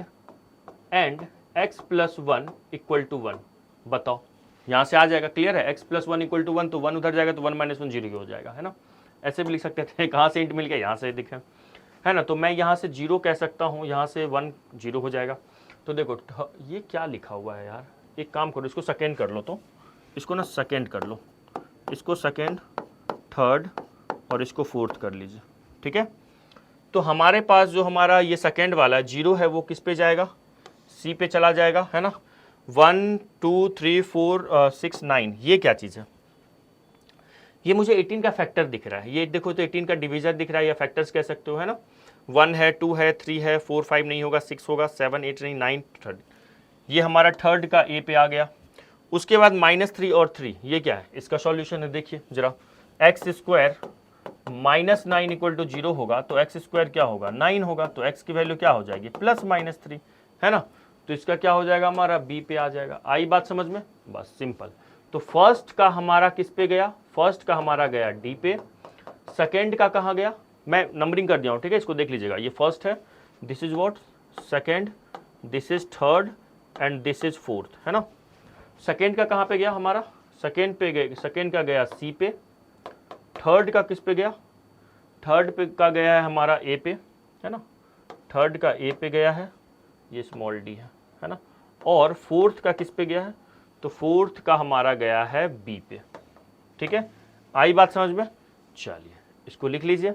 x plus 1 equal to 1। बताओ यहाँ से आ जाएगा, क्लियर है, x प्लस 1 इक्वल टू 1, तो 1 उधर जाएगा तो 1 माइनस 1 जीरो हो जाएगा, है ना। ऐसे भी लिख सकते थे, कहाँ से हिंट मिल गया, यहाँ से दिखे, है ना। तो मैं यहाँ से जीरो कह सकता हूँ, यहाँ से 1 जीरो हो जाएगा। तो देखो ये क्या लिखा हुआ है यार, एक काम करो इसको सेकेंड कर लो, तो इसको ना सेकेंड कर लो, इसको सेकेंड, थर्ड और इसको फोर्थ कर लीजिए, ठीक है। तो हमारे पास जो हमारा ये सेकेंड वाला जीरो है वो किस पे जाएगा, सी पे चला जाएगा, है ना। 1 2 3 4 6 9, ये क्या चीज़ है, ये मुझे 18 का फैक्टर दिख रहा है, ये देखो तो 18 का डिवीजर दिख रहा है, या फैक्टर्स कह सकते हो, है ना। 1 है, 2 है, 3 है, 4 5 नहीं होगा, 6 होगा, 7 8 नहीं, 9 थर्ड, ये हमारा थर्ड का ए पे आ गया। उसके बाद -3 और 3, ये क्या है, इसका सॉल्यूशन है, देखिए जरा, एक्स स्क्वायर -9 इक्वल टू 0 होगा, तो एक्स स्क्वायर क्या होगा, 9 होगा, तो एक्स की वैल्यू क्या हो जाएगी, +-3, है ना। तो इसका क्या हो जाएगा, हमारा बी पे आ जाएगा। आई बात समझ में, बस सिंपल। तो फर्स्ट का हमारा किस पे गया, फर्स्ट का हमारा गया डी पे, सेकेंड का कहाँ गया, मैं नंबरिंग कर दिया हूँ, ठीक है, इसको देख लीजिएगा, ये फर्स्ट है, this is what second, this is third and this is fourth, है ना। सेकेंड का कहाँ पे गया हमारा, सेकेंड पे गया, सेकेंड का गया सी पे, थर्ड का किस पे गया, थर्ड पे का गया है हमारा ए पे, है ना, थर्ड का ए पे गया है, ये स्मॉल डी है ना, और फोर्थ का किस पे गया है, तो फोर्थ का हमारा गया है बी पे, ठीक है। आई बात समझ में, चलिए इसको लिख लीजिए।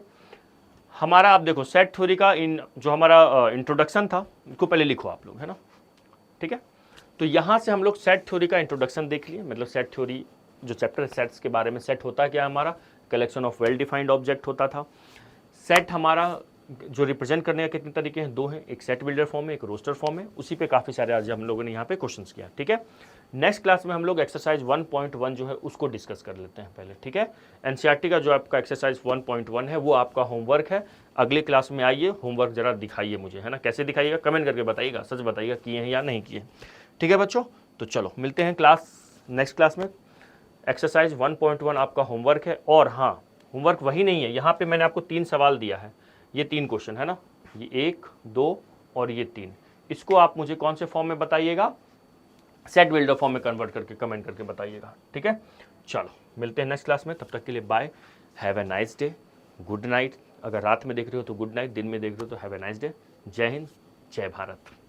हमारा आप देखो सेट थ्योरी का जो हमारा इंट्रोडक्शन था, इसको पहले लिखो आप लोग, है ना, ठीक है। तो यहाँ से हम लोग सेट थ्योरी का इंट्रोडक्शन देख लिए, मतलब सेट थ्योरी जो चैप्टर सेट्स के बारे में, सेट होता क्या है, हमारा collection of well defined object होता था। सेट हमारा जो रिप्रेजेंट करने के कितने तरीके हैं, दो हैं, एक सेट बिल्डर फॉर्म है, एक रोस्टर फॉर्म है, उसी पे काफ़ी सारे आज हम लोगों ने यहाँ पे क्वेश्चंस किया, ठीक है। नेक्स्ट क्लास में हम लोग एक्सरसाइज 1.1 जो है उसको डिस्कस कर लेते हैं पहले, ठीक है। एनसीईआरटी का जो आपका एक्सरसाइज 1.1 है वो आपका होमवर्क है, अगले क्लास में आइए, होमवर्क जरा दिखाइए मुझे, है ना, कैसे दिखाइएगा, कमेंट करके बताइएगा, सच बताइएगा किए हैं या नहीं किए, ठीक है बच्चों। तो चलो मिलते हैं नेक्स्ट क्लास में। एक्सरसाइज 1.1 आपका होमवर्क है, और हाँ होमवर्क वही नहीं है, यहाँ पे मैंने आपको 3 सवाल दिया है, ये 3 क्वेश्चन है ना, ये 1 2 और ये 3, इसको आप मुझे कौन से फॉर्म में बताइएगा, सेट बिल्डर फॉर्म में कन्वर्ट करके कमेंट करके बताइएगा, ठीक है। चलो मिलते हैं नेक्स्ट क्लास में, तब तक के लिए bye, have a nice day, good night, अगर रात में देख रहे हो तो गुड नाइट, दिन में देख रहे हो तो हैव ए नाइस डे, जय हिंद, जय भारत।